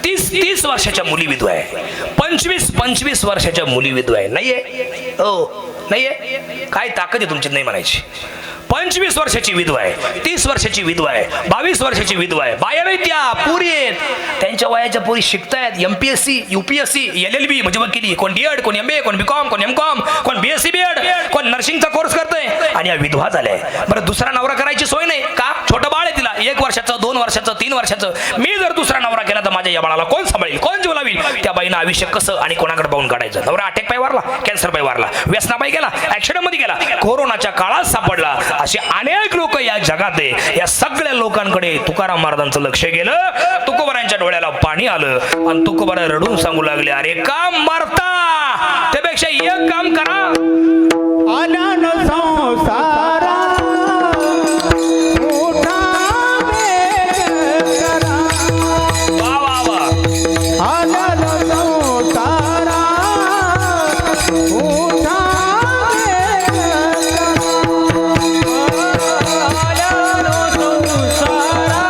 30 वर्षाच्या मुली विधवा आहे. 25 वर्षाच्या मुली विधवा आहे. नाहीये हो नाहीये. काय ताकद आहे तुमची नाही म्हणायची. 25 वर्षाची विधवा आहे, 30 वर्षाची विधवा आहे, 22 वर्षाची विधवा आहे. बाया नाही त्या पुरी आहेत. त्यांच्या वयाच्या पुरी शिकतायत. MPSC, UPSC, LLB म्हणजे वकिली, कोण DED, कोण MA, कोण BCom, कोण MCom, कोण BSc BEd, कोण नर्सिंगचा कोर्स करतोय आणि या विधवा झाल्या. बरं दुसरा नवरा करायची सोय नाही का? छोटं बाळ आहे तिला, 1 वर्षाचं, 2 वर्षाचं, 3 वर्षाचं. मी जर दुसरा नवरा केला तर माझ्या या बाळाला कोण सांभाळेल, कोण जीव लावील? त्या बाईनं आयुष्य कसं आणि कोणाकडे पाहून काढायचं? नवरा अटॅक पाय वारला, कॅन्सर पाय वारला, व्यसनापायी गेला, ऍक्सिडेंट मध्ये गेला, कोरोनाच्या काळात सापडला. असे अनेक लोक या जगात आहे. या सगळ्या लोकांकडे तुकाराम महाराजांचं लक्ष गेलं. तुकोबारांच्या डोळ्याला पाणी आलं आणि तुकोबारा रडून सांगू लागले, अरे काम मरता त्यापेक्षा एक काम करा. आनंद संसारा मोठा वेग करा. वा वा वा. आनंद संसारा मोठा वेग करा. आनंद संसारा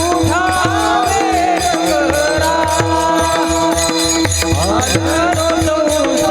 मोठा वेग करा. आनंद संसारा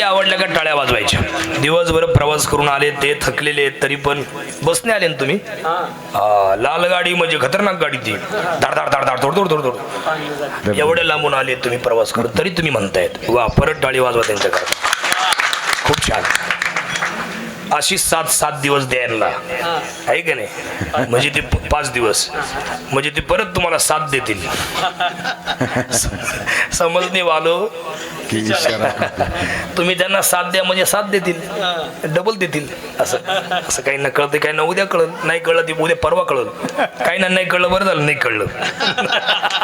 आवडल्या का टाळ्या वाजवायच्या. दिवसभर प्रवास करून आले ते थकलेले आहेत, तरी पण बसने आले ना तुम्ही. लाल गाडी म्हणजे खतरनाक गाडी ती, धाड धाड धाड धाड थोड थोड थोड एवढे लांबून आले तुम्ही प्रवास करून, तरी तुम्ही म्हणतायत वा परत टाळी वाजवा त्यांच्याकडे. खूप छान. अशी 7 दिवस द्यायला आहे का नाही, म्हणजे ते 5 दिवस म्हणजे ते परत तुम्हाला 7 देतील. समजणे वालो तुम्ही त्यांना 7 द्या म्हणजे 7 देतील, डबल देतील. असं काही ना कळतं, काही ना उद्या कळत नाही, कळलं ते उद्या परवा कळल, काही ना नाही कळलं, बरं झालं नाही कळलं.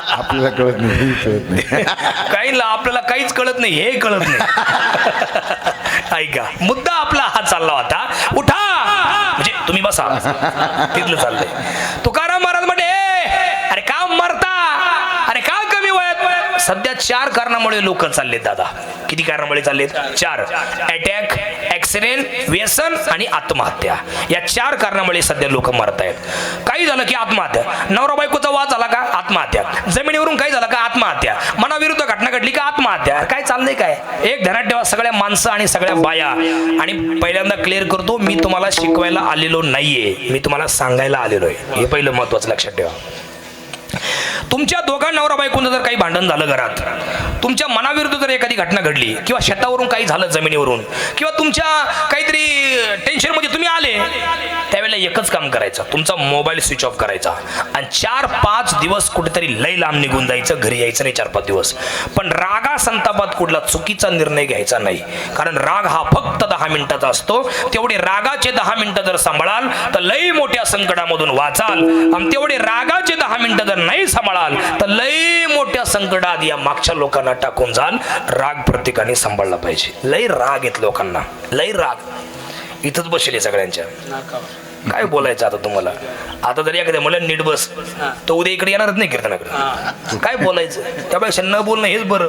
आपल्याला कळत नाही, काहीला आपल्याला काहीच कळत नाही, हे कळत नाही. ऐका, मुद्दा आपला हा चालला होता, उठा म्हणजे तुम्ही बसा, तिथलं चाललंय. तुकाराम महाराज म्हणे, अरे का मरता, अरे का कमी वयात. सध्या 4 कारणामुळे लोक चाललेत दादा. किती कारणामुळे चाललेत? 4. अटॅक, ऍक्सिडेंट, व्यसन आणि आत्महत्या. या 4 कारणामुळे सध्या लोक मरत आहेत. काही झालं की आत्महत्या, नवरा बायकोचा वाद झाला का आत्महत्या, जमिनीवरून काही झालं का आत्महत्या, मनाविरुद्ध घटना घडली का आत्महत्या. काय चाललंय काय? एक ध्यानात ठेवा, सगळ्या माणसं आणि सगळ्या बाया. आणि पहिल्यांदा क्लिअर करतो, मी तुम्हाला शिकवायला आलेलो नाहीये, मी तुम्हाला सांगायला आलेलो आहे. हे पहिलं महत्वाचं लक्षात ठेवा. तुमच्या दोघां नवरा बायकोचं जर काही भांडण झालं घरात, तुमच्या मनाविरुद्ध जर एखादी घटना घडली, किंवा शेतावरून काही झालं जमिनीवरून, किंवा तुमच्या काहीतरी टेन्शन मध्ये तुम्ही आले, त्यावेळेला एकच काम करायचं, तुमचा मोबाईल स्विच ऑफ करायचा आणि 4-5 दिवस कुठेतरी लय लांब निघून जायचं, घरी यायचं नाही 4-5 दिवस. पण रागा संतापात कुठला चुकीचा निर्णय घ्यायचा नाही, कारण राग हा फक्त 10 मिनिटाचा असतो. तेवढे रागाचे 10 मिनिटं जर सांभाळाल तर लय मोठ्या संकटामधून वाचाल, आणि तेवढे रागाचे 10 मिनिटं जर नाही सांभाळाल तर लय मोठ्या संकटात या मागच्या लोकांना टाकून जाल. राग प्रत्येकाने सांभाळला पाहिजे. लय राग येत लोकांना, लय राग इथंच बसले सगळ्यांच्या. काय बोलायचं आता तुम्हाला? आता जर एखाद्या मला नीट बस, तर उद्या इकडे येणारच नाही कीर्तनाकडे. काय बोलायचं? त्यापेक्षा न बोलणं हेच बरं.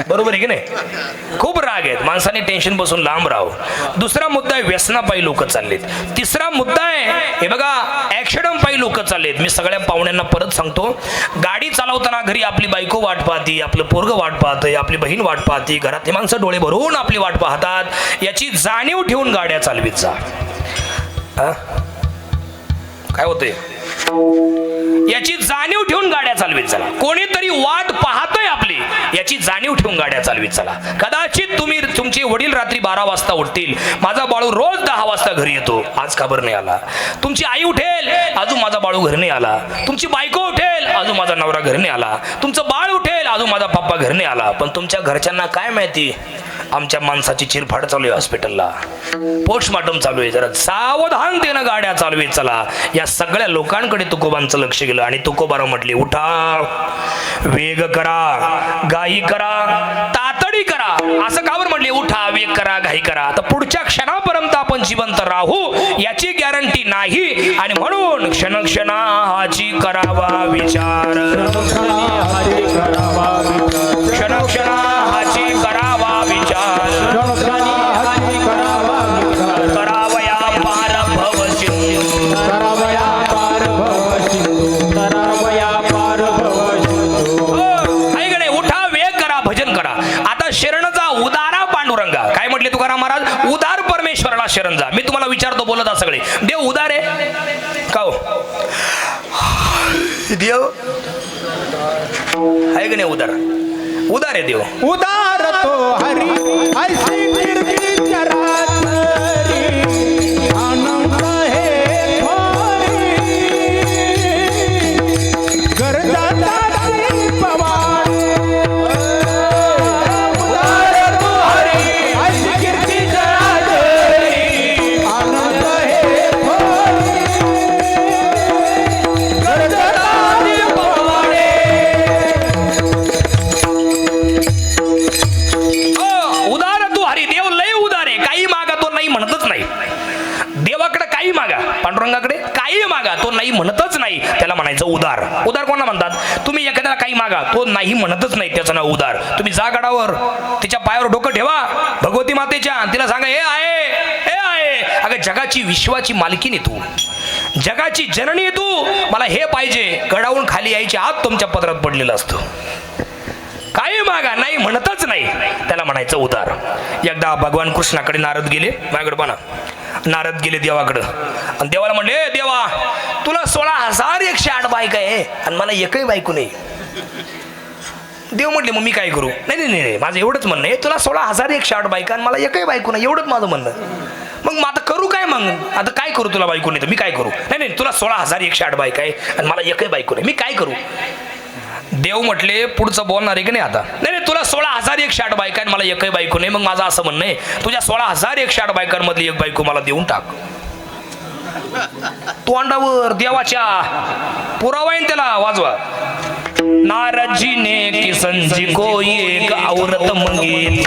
बरोबर आहे की नाही? खूप राग आहेत, माणसाने टेन्शन बसून लांब राहावं. दुसरा मुद्दा आहे, व्यसनापायी लोक चाललेत. तिसरा मुद्दा आहे, हे बघा, ऍक्सिडेंट पायी लोक चाललेत. मी सगळ्या पाहुण्यांना परत सांगतो, गाडी चालवताना घरी आपली बायको वाट पाहती, आपलं पोरग वाट पाहतंय, आपली बहीण वाट पाहती, घरातली माणसं डोळे भरून आपली वाट पाहतात. याची जाणीव ठेवून गाड्या चालवीत जा. काय होतंय? याची जाणीव ठेवून गाड्या चालवीत चला. कोणीतरी वाट पाहतोय आपली याची जाणीव ठेवून गाड्या चालवीत चला. कदाचित तुमचे वडील रात्री 12 वाजता उठतील, माझा बाळू रोज 10 वाजता घरी येतो, आज खबर नाही आला. तुमची आई उठेल, अजून माझा बाळू घरी नाही आला. तुमची बायको उठेल, अजून माझा नवरा घरी नाही आला. तुमचं बाळ उठेल, अजून माझा पप्पा घरी नाही आला. पण तुमच्या घरच्यांना काय माहिती आमच्या माणसाची चिरफाड चालू आहे, हॉस्पिटलला पोस्टमॉर्टम चालू आहे. जरा सावधानतेनं गाड्या चालवीत चला. या सगळ्या लोकांकडे तुकोबांचं लक्ष गेलं आणि तुकोबानं म्हटले, उठा, वेग करा, घाई करा, तातडी करा. असं कावर म्हटले, उठा, वेग करा, घाई करा. तर पुढच्या क्षणापर्यंत आपण जिवंत राहू याची गॅरंटी नाही. आणि म्हणून क्षणक्षणाची करावा विचार, क्षणक्षणाची करावा विचार, करावया पार भव सिंधू, ऐक नाही, उठा, वेग करा, भजन करा. आता शरणचा उदारा पांडुरंगा. काय म्हटले तुकाराम महाराज? उदार परमेश्वराला शरण जा. मी तुम्हाला विचारतो, बोलत आ सगळे, देव उदार आहे का हो? देव आहे का नाही उदार? उदार आहे देव. उदार तो हरी ऐसी कीर्ती चराचरी, आनंद हे थोरी, गरजाची पवारी. उदार तो हरी ऐसी कीर्ती चराचरी, आनंद हे थोरी, गरजाची पवारी. उदार तू हरी, देव लय उदार आहे. काही मागा तो नाही म्हणतच नाही. देवाकडे काही मागा, पांडुरंगाकडे काही मागा, तो नाही म्हणतच नाही. त्याला म्हणायचं उदार. उदार कोणाला म्हणतात? तुम्ही एखाद्याला काही मागा, तो नाही म्हणतच नाही, त्याचं नाव उदार. तुम्ही जा गडावर, तिच्या पायावर डोकं ठेवा, भगवती मातेच्या, तिला सांगा, हे आहे, हे आहे. अगं जगाची विश्वाची मालकीण आहे तू, जगाची जननी आहे तू, मला हे पाहिजे. गडावरून खाली यायच्या आत तुमच्या पदरात पडलेलं असतं. काही मागा, नाही म्हणतच नाही, त्याला म्हणायचं उदार. एकदा भगवान कृष्णाकडे नारद गेले. माझ्याकडे बना, नारद गेले देवाकडं आणि देवाला म्हणले, देवा तुला 16,108 बायका आहे आणि मला एकही बायको नाही. देव म्हटले, मग मी काय करू? नाही नाही नाही, माझं एवढंच म्हणणं आहे, तुला 16,108 बायका आणि मला एकही बायको नाही, एवढंच माझं म्हणणं. मग आता करू काय? मग आता काय करू? तुला बायको नाही तर मी काय करू? नाही नाही, तुला 16,108 बायका आहे आणि मला एकही बायको नाही, मी काय करू? देव म्हटले, पुढचं बोलणार आहे की नाही आता? नाही नाही, तुला 16,108 बायका आणि मला एकही बायको नाही. मग माझं असं म्हणणं आहे, तुझ्या 16,108 बायकांमधली एक बायको मला देऊन टाक. तोंडावर देवाच्या पुरावा आहे त्याला, वाजवा. नारद जी ने किसन को एक औरत मंगी,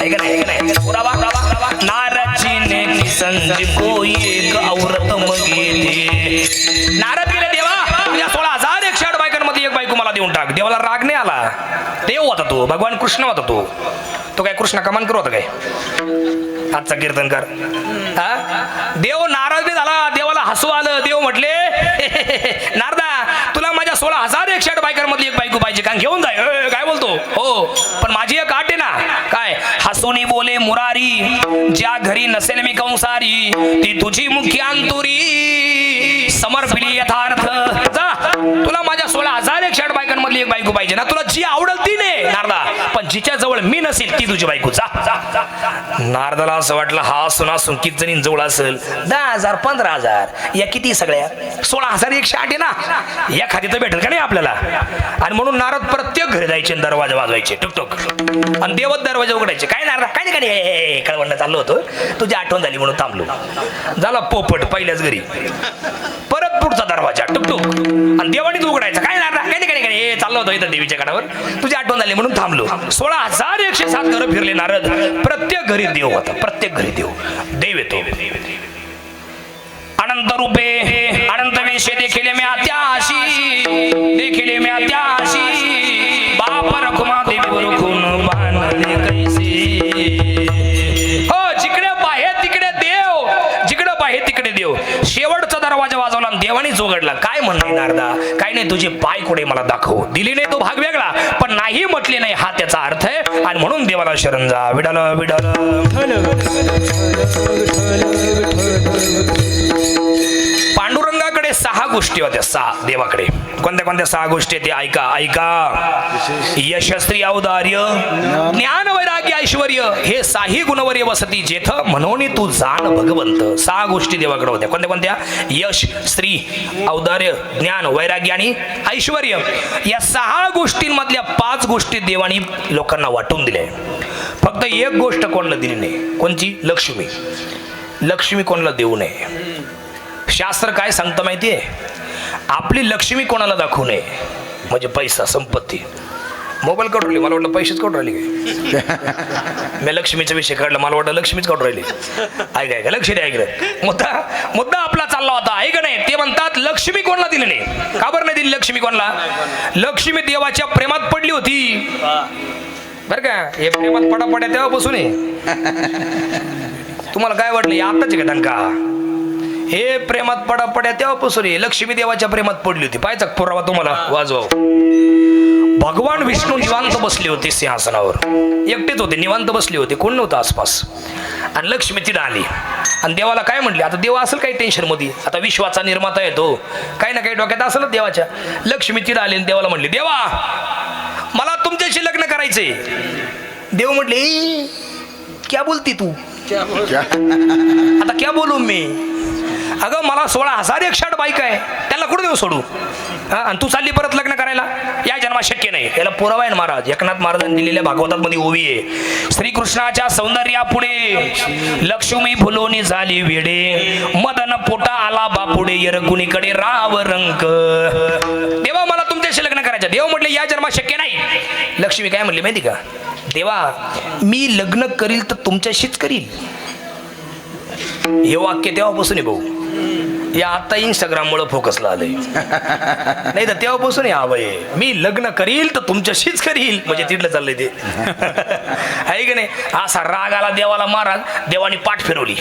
ऐका नाही, पुरावा. नारद जी ने किसन को एक औरत मंगी. नारद गेले, देवा तुझ्या 16,108 बायकांमध्ये एक बायको मला देऊन टाक. देवाला राग नाही आला. देव होता तो, भगवान कृष्ण होता तो काय कृष्ण कमान करत होता काय? आजचा कीर्तनकार देव नाराज झाला, देवाला हसू आलं. देव म्हटले, नारदा तुला माझ्या 16,108 बायकांमधली एक बायको पाहिजे का? घेऊन जाय. काय बोलतो? हो, पण माझी एक आट आहे ना. काय? हसूनी बोले मुरारी, ज्या घरी नसेल मी कंसारी, ती तुझी मुख्य अंतुरी, समर्पिली यथार्थ. जा, तुला माझ्या 16,108 बायकांमधली एक बायको पाहिजे ना? तुला जी आवडेल ती ने नारदा, पण जिच्या जवळ मी नसेल ती तुझी बायको. जा. नारदाला असं वाटलं, हा सुना किती जणी जवळ असेल? 10,000 15,000 या किती सगळ्या? 16,108 आहे ना, या खाती तर भेटेल का नाही आपल्याला? आणि म्हणून नारद प्रत्येक घरी जायचे, दरवाजा वाजवायचे, टुकटुक, आणि देवत दरवाजा उघडायचे. काय नारदा? काय नाही, कळवंड चाललो होतो, तुझी आठवण झाली म्हणून थांबलो. झाला पोपट पहिल्याच घरी. परत पुढचा दरवाजा टुकटुक, आणि देवानीच उघडायचा. काय नारदा? काय नाही, चाललो होतो इथं देवीच्या कडावर, तुझी आठवण झाली म्हणून थांबलो. 16,107 घरं फिरले नारद. प्रत्येक घरी देव होता, प्रत्येक घरी देव येतो. अनंत रूपे अनंत वेशे देखिले म्या त्याशी, देखिले म्या त्याशी, बाप रखुमा देवी रखून बांधले कैसे. हो, जिकडे पाहे तिकडे देव, जिकडे पाहे तिकडे देव. शेवटचा दरवाजा वाजवला आणि देवानीच उघडला. काय म्हणणार नारदा? काय नाही, तुझे पाय कुठे मला दाखव. दिली नाही तो भाग वेगळा, पण नाही म्हटले नाही हा त्याचा अर्थ आहे. आणि म्हणून देवाला शरण जा. विडाल विडाल पांडुरंग 6 गोष्टी होत्या 6 देवाकडे. कोणत्या कोणत्या 6 गोष्टी ते ऐका ऐका. यशस्त्री औदार्य ज्ञान वैराग्य ऐश्वर्य हे 6 गुणवर्य वसती जेथ म्हणून तू जाण भगवंत. 6 गोष्टी देवाकडे होत्या. कोणत्या कोणत्या? यश, स्त्री, औदार्य, ज्ञान, वैराग्य आणि ऐश्वर्य. या 6 गोष्टींमधल्या 5 गोष्टी देवानी लोकांना वाटून दिल्या. फक्त एक गोष्ट कोणाला दिली नाही. कोणची? लक्ष्मी. लक्ष्मी कोणाला देऊ नये. शास्त्र काय सांगतं माहितीये? आपली लक्ष्मी कोणाला दाखवू नये. म्हणजे पैसा, संपत्ती. मोबाईल काढून राहिली, मला वाटलं पैसेच काढून राहिले काय. मी लक्ष्मीचा विषय काढला, मला वाटलं लक्ष्मीच काढून राहिली. ऐका ऐका, लक्ष द्या. ऐकलं मुद्दा आपला चालला होता. ऐक नाही, ते म्हणतात लक्ष्मी कोणाला दिली नाही. का बरं नाही दिली लक्ष्मी कोणाला? लक्ष्मी देवाच्या प्रेमात पडली होती बरं का. हे प्रेमात पडापड्या तेव्हापासून आहे. तुम्हाला काय वाटलं आताच का दंका? हे प्रेमात पडापड्या तेव्हापासून आहे. लक्ष्मी देवाच्या प्रेमात पडली होती. पाहायचा पुरावा तुम्हाला वाजवा. भगवान विष्णू निवांत बसले होते सिंहासनावर. एकटेच होते, निवांत बसले होते, कोण नव्हतं आसपास. आणि लक्ष्मी तिथं आली आणि देवाला काय म्हणले? आता देवा असेल काही टेन्शन मध्ये, आता विश्वाचा निर्माता येतो, काही ना काही डोक्यात असेल देवाच्या. लक्ष्मी तिथं आली आणि देवाला म्हणली, देवा मला तुमच्याशी लग्न करायचंय. देव म्हटले, क्या बोलती तू? आता क्या बोलू मी? अगं मला 16,160 बायका आहे, त्याला कुठं देऊ सोडू? आणि तू चालली परत लग्न करायला? या जन्मात शक्य नाही. याला पुरावा आहे महाराज. एकनाथ महाराजांनी दिलेल्या भागवतात मध्ये ओवी आहे. श्रीकृष्णाच्या सौंदर्यापुढे लक्ष्मी फुलोनी झाली वेडे, मदन पोटा आला बापुडे, यरकुणीकडे राव रंक. देवा मला तुमच्याशी लग्न करायचं. देव म्हटले या जन्मात शक्य नाही. लक्ष्मी काय म्हणली माहिती का? देवा मी लग्न करील तर तुमच्याशीच करील. हे वाक्य तेव्हापासून आहे भाऊ. या आता इंस्टाग्राममुळे फोकसला आलंय, नाही तर तेव्हापासून आहे. मी लग्न करील तर तुमच्याशीच करील, म्हणजे तिथलं चाललंय ते. आहे की नाही? असा राग आला देवाला महाराज. देवानी पाठ फिरवली.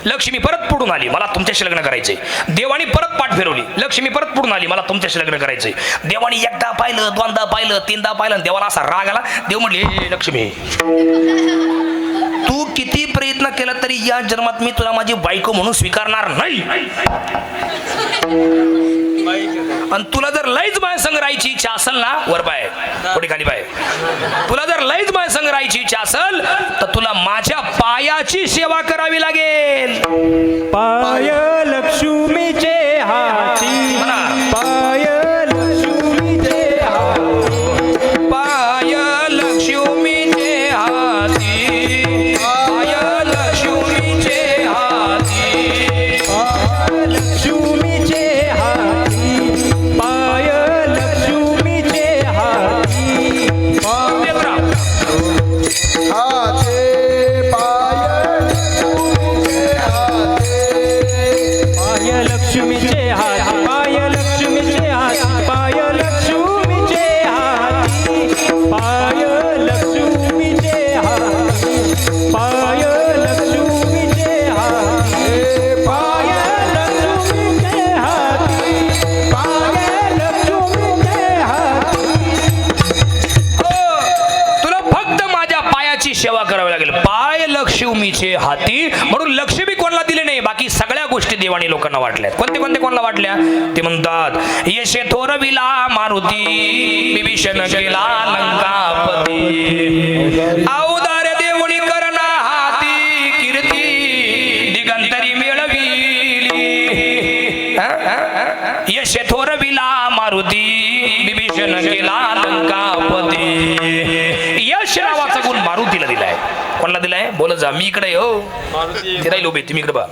लक्ष्मी परत पुढून आली, मला तुमच्याशी लग्न करायचंय. देवानी परत पाठ फिरवली. लक्ष्मी परत पुढून आली, मला तुमच्याशी लग्न करायचंय. देवानी एकदा पाहिलं, दोनदा पाहिलं, तीनदा पाहिलं. देवाला असा राग आला. देव म्हणले, लक्ष्मी तू किती प्रयत्न केला तरी या जन्मात मी तुला माझी बायको म्हणून स्वीकारणार नाही. आणि तुला जर लईच माय संग राहायची इच्छा असेल ना, वर पाय पुढे खाली पाय, तुला जर लईच माय संग राहायची इच्छा असेल तर तुला माझ्या पायाची सेवा करावी लागेल. पाय लक्ष्मीचे हाती, पाय लक्ष्मीचे हाती, पाय लक्ष्मीचे हाती, पाय लक्ष्मीचे हाती, लक्ष्मीचे हाती, पाय लक्ष्मीचे हाती, पाय लक्ष्मीचे हाती, पाय लक्ष्मीचे हाती, पाय लक्ष्मीचे हाती, पाय लक्ष्मीचे हाती, पाय लक्ष्मीचे हाती, पाय लक्ष्मीचे हाती, पाय लक्ष्मीचे हाती. तुला फक्त माझ्या पायाची सेवा करावी लागेल. पाय लक्ष्मीचे हाती. म्हणून लक्ष्मी कोणाला दिली नाही, बाकी सगळ्या गोष्टी देवाने लोकांना वाटल्या. कोणते कोणते कोणाला वाटल्या? ते म्हणतात, यशे थोरविला मारुती, विभीषण गेला लंकापती, औदार्य देवणी करणा हाती, कीर्ती दिगंतरी मिळविली. यशे थोरविला मारुती, विभीषण गेला लंकापती. यश नावाचा गुण मारुतीला दिलाय. कोणाला दिलाय? बोल जा. मी इकडे हो, ते राहील उभे, तुम्ही इकडे बा.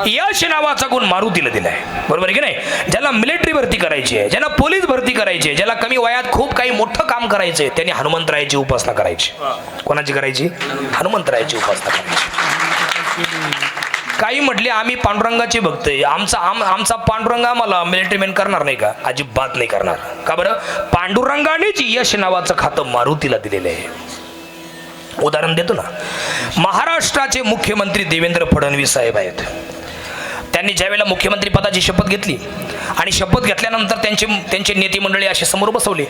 यश नावाचा गुण मारुतीला दिलाय. बरोबर आहे की नाही? ज्याला मिलिटरी भरती करायची आहे, ज्याला पोलीस भरती करायची आहे, ज्याला कमी वयात खूप काही मोठं काम करायचंय, त्यांनी हनुमंतरायाची उपासना करायची. कोणाची करायची? हनुमंतरायाची उपासना करायची. काही म्हटले आम्ही पांडुरंगाचे भक्त आहे, आमचा पांडुरंग आम्हाला मिलिटरी मॅन करणार नाही का? अजिबात नाही करणार. का बरं? पांडुरंगानेच यश नावाचं खातं मारुतीला दिलेलं आहे. उदाहरण देतो ना. महाराष्ट्राचे मुख्यमंत्री देवेंद्र फडणवीस साहेब आहेत. त्यांनी ज्यावेळेला मुख्यमंत्री पदाची शपथ घेतली आणि शपथ घेतल्यानंतर त्यांचे नेते मंडळी असे समोर बसवले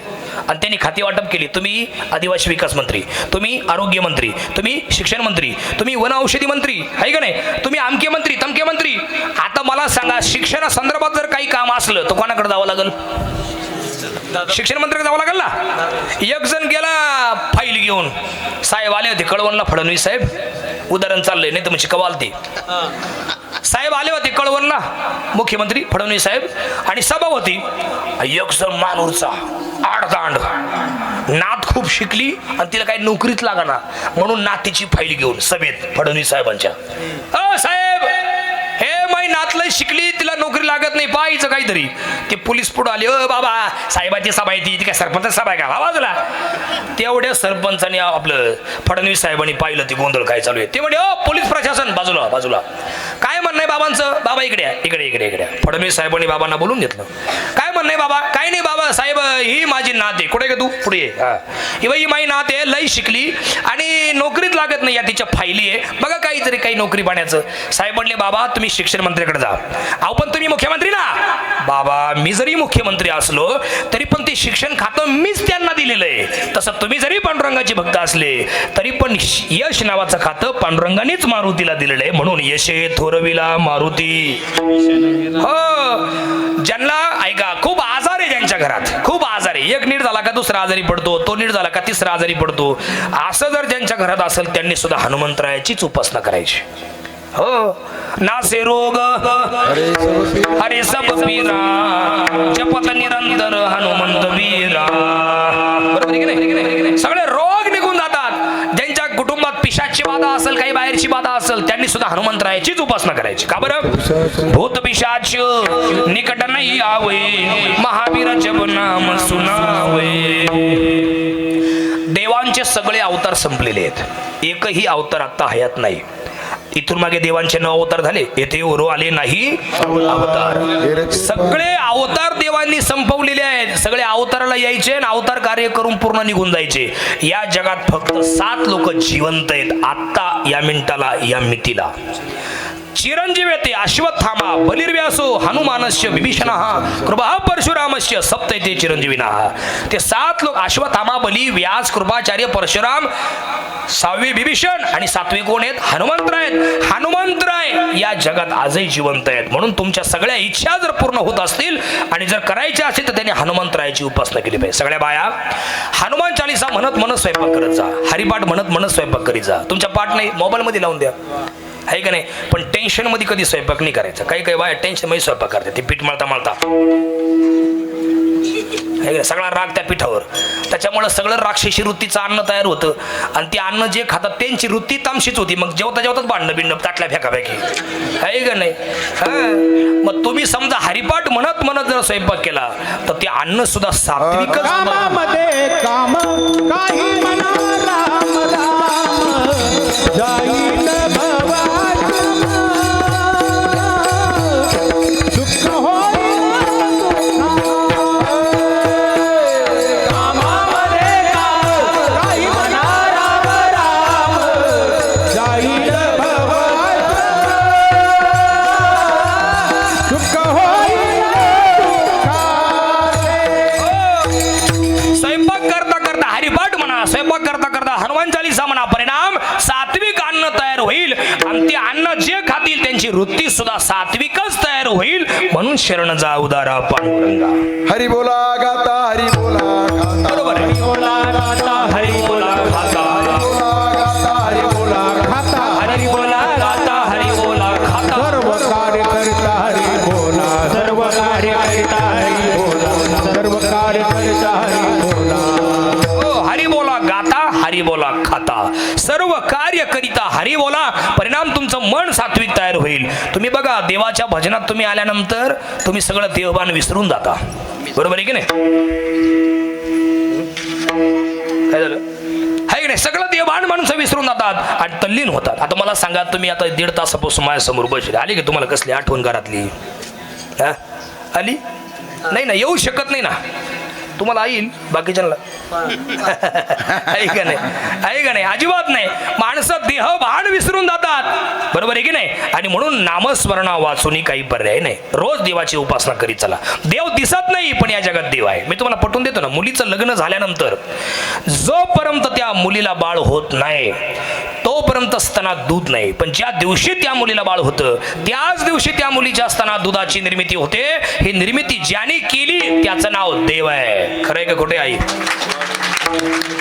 आणि त्यांनी खाती वाटप केली. तुम्ही आदिवासी विकास मंत्री, तुम्ही आरोग्य मंत्री, तुम्ही शिक्षण मंत्री, तुम्ही वन औषधी मंत्री, आहे का नाही, तुम्ही आमके मंत्री तमके मंत्री. आता मला मला सांगा, शिक्षणासंदर्भात जर काही काम असलं तर कोणाकडे जावं लागेल? शिक्षण मंत्र्याकडे जावं लागेल ना. एक जण गेला फाईल घेऊन, साहेब आले होते कळवणला, फडणवीस साहेब, उदाहरण चाललंय नाही तर म्हणजे कवाल ते साहेब आले होते कळवणला, मुख्यमंत्री फडणवीस साहेब, आणि सभा होती. एक जण मानूरचा आडदांड, नात खूप शिकली आणि तिला काही नोकरीच लागना म्हणून नातीची फाईल घेऊन सभेत फडणवीस साहेबांच्या, साहेब हे माई नातलंय शिकली, तिला नोकरी लागत नाही, पाहायचं काहीतरी. ते पोलीस पुढे आले, बाबा साहेबाची सभा आहे ती काय सरपंच सभा आहे का बाजूला. तेवढ्या सरपंचाने आपलं फडणवीस साहेबांनी पाहिलं ते गोंधळ काय चालू आहे. ते म्हणे, ओ पोलीस प्रशासन बाजूला बाजूला, काय म्हणणं आहे बाबांचं? बाबा इकडे इकडे इकडे इकडे. फडणवीस साहेबांनी बाबांना बोलून घेतलं. काय म्हणणं आहे बाबा? काय नाही बाबा साहेब, ही माझी नात आहे. कुठे गे तू? पुढे ये. ही माझी नात आहे, लई शिकली आणि नोकरीत लागत नाही, या तिच्या फायली आहे बघा काहीतरी, काही नोकरी पाण्याचं. साहेब म्हणले, बाबा तुम्ही शिक्षण मंत्र्याकडे जा. अहो पण तुम्ही मुख्यमंत्री ना. बाबा मी जरी मुख्यमंत्री असलो तरी पण ते शिक्षण खातं मीच त्यांना दिलेलं आहे. तसं तुम्ही जरी पांडुरंगाचे भक्त असले तरी पण यश नावाचं खातं पांडुरंगानेच मारुतीला दिलेलं आहे. म्हणून यशे थोरविला मारुती. हो, ज्यांना ऐका खूप आजार आहे, ज्यांच्या घरात खूप आजार आहे, एक नीट झाला का दुसरा आजारी पडतो, तो नीट झाला का तिसरा आजारी पडतो, असं जर ज्यांच्या घरात असेल त्यांनी सुद्धा हनुमंतरायाचीच उपासना करायची. हो, नासे रोग हरे सब पीरा, जपत निरंतर हनुमंत वीरा. बरोबर आहे की नाही? सगळे रोग निघून जातात. ज्यांच्या कुटुंबात पिशाची बाधा असेल, काही बाहेरची बाधा असेल, त्यांनी सुद्धा हनुमंतरायाचीच उपासना करायची. का बरं? भूत पिशाच निकट नाही आवे, महावीर जप नाम सुनावे. देवांचे सगळे अवतार संपलेले आहेत, एकही अवतार आता हयात नाही. इथून मागे देवांचे 9 अवतार झाले, येथे ओरो आले नाही अवतार. सगळे अवतार देवांनी संपवलेले आहेत. सगळे अवताराला यायचे आणि अवतार कार्य करून पूर्ण निघून जायचे. या जगात फक्त 7 लोक जिवंत आहेत आत्ता, या मिनिटाला, या मितीला. चिरंजीव येते अश्वत्थामा, बलिर्व्यासो, हनुमानस्य, विभीषण, कृपा परशुरामस्य, सप्त येते चिरंजीविना. ते 7 लोक अश्वत्थामा, बली, व्यास, कृपाचार्य, परशुराम, 6वे विभीषण आणि 7वे कोण आहेत? हनुमंतराय. हनुमंतराय या जगात आजही जिवंत आहेत. म्हणून तुमच्या सगळ्या इच्छा जर पूर्ण होत असतील आणि जर करायच्या असतील तर त्यांनी हनुमंतरायाची उपासना केली पाहिजे. सगळ्या बाया हनुमान चालीसा म्हणत म्हणत स्वयंपाक करत जा, हरिपाठ म्हणत म्हणत स्वयंपाक करीत जा. तुमच्या पाठ नाही, मोबाईल मध्ये लावून द्या, आहे का नाही? पण टेन्शन मध्ये कधी स्वयंपाक नाही करायचा. काही काही बाया टेन्शन मध्ये स्वयंपाक करते, ते पीठ मळता मळता सगळा राग त्या पिठावर. त्याच्यामुळे सगळं राक्षसी वृत्तीचं अन्न तयार होतं आणि ते अन्न जे खातात त्यांची वृत्ती तामशीच होती. मग जेवता जेवताच भांडणं बिंड, ताटल्या फेकाफेकी, आहे का नाही? मग तुम्ही समजा हरिपाठ म्हणत म्हणत जर स्वयंपाक केला तर ते अन्न सुद्धा सात्विकच. कामामध्ये काम काही म्हणा, राम राम जाईल भवात, दुःख होईल होईल आणि ते अन्न जे खातील त्यांची वृत्ती सुद्धा सात्विकच तयार होईल. म्हणून शरण जा उदारा पांडुरंगा. हरी बोला गाता, हरी बोला गाता. बरोबर आहे. बोला गाता, हरी बोला खाता, हरी बोला खाता, हरी बोला गाता, हरी बोला खाता. सर्व कार्य करता हरी बोला, सर्व कार्य करता हरी बोला, सर्व कार्य करता हरी बोला. हरी बोला गाता, हरी बोला खाता, सर्व कार्य करिता हरी बोला. परिणाम तुमचं मन सात्विक तयार होईल. तुम्ही बघा देवाच्या भजनात तुम्ही आल्यानंतर तुम्ही सगळं देवभान विसरून जाता. बरोबर आहे की नाही? काय झालं? आहे की नाही? सगळं देवभान माणसं विसरून जातात आणि तल्लीन होतात. आता मला सांगा, तुम्ही आता 1.5 तासापासून माझ्यासमोर बसले, आली की तुम्हाला कसली आठवण घरातली? आली नाही ना? येऊ शकत नाही ना. तुम्हाला येईल, बाकीच्यांना आहे का नाही? आहे का नाही? अजिबात नाही. माणसं देहभान विसरून जातात. बरोबर आहे की नाही? आणि म्हणून नामस्मरणा वाचून काही पर्याय नाही. रोज देवाची उपासना करीत चला. देव दिसत नाही पण या जगात देव आहे. मी तुम्हाला पटवून देतो ना, मुलीचं लग्न झाल्यानंतर जोपर्यंत त्या मुलीला बाळ होत नाही तो तोपर्यंत स्तनात दूध नाही. पण ज्या दिवशी त्या मुलीला बाळ होतं त्याच दिवशी त्या मुलीच्या स्तनात दुधाची निर्मिती होते. ही निर्मिती ज्याने केली त्याचं नाव देव आहे. खरंय का खोटे आई?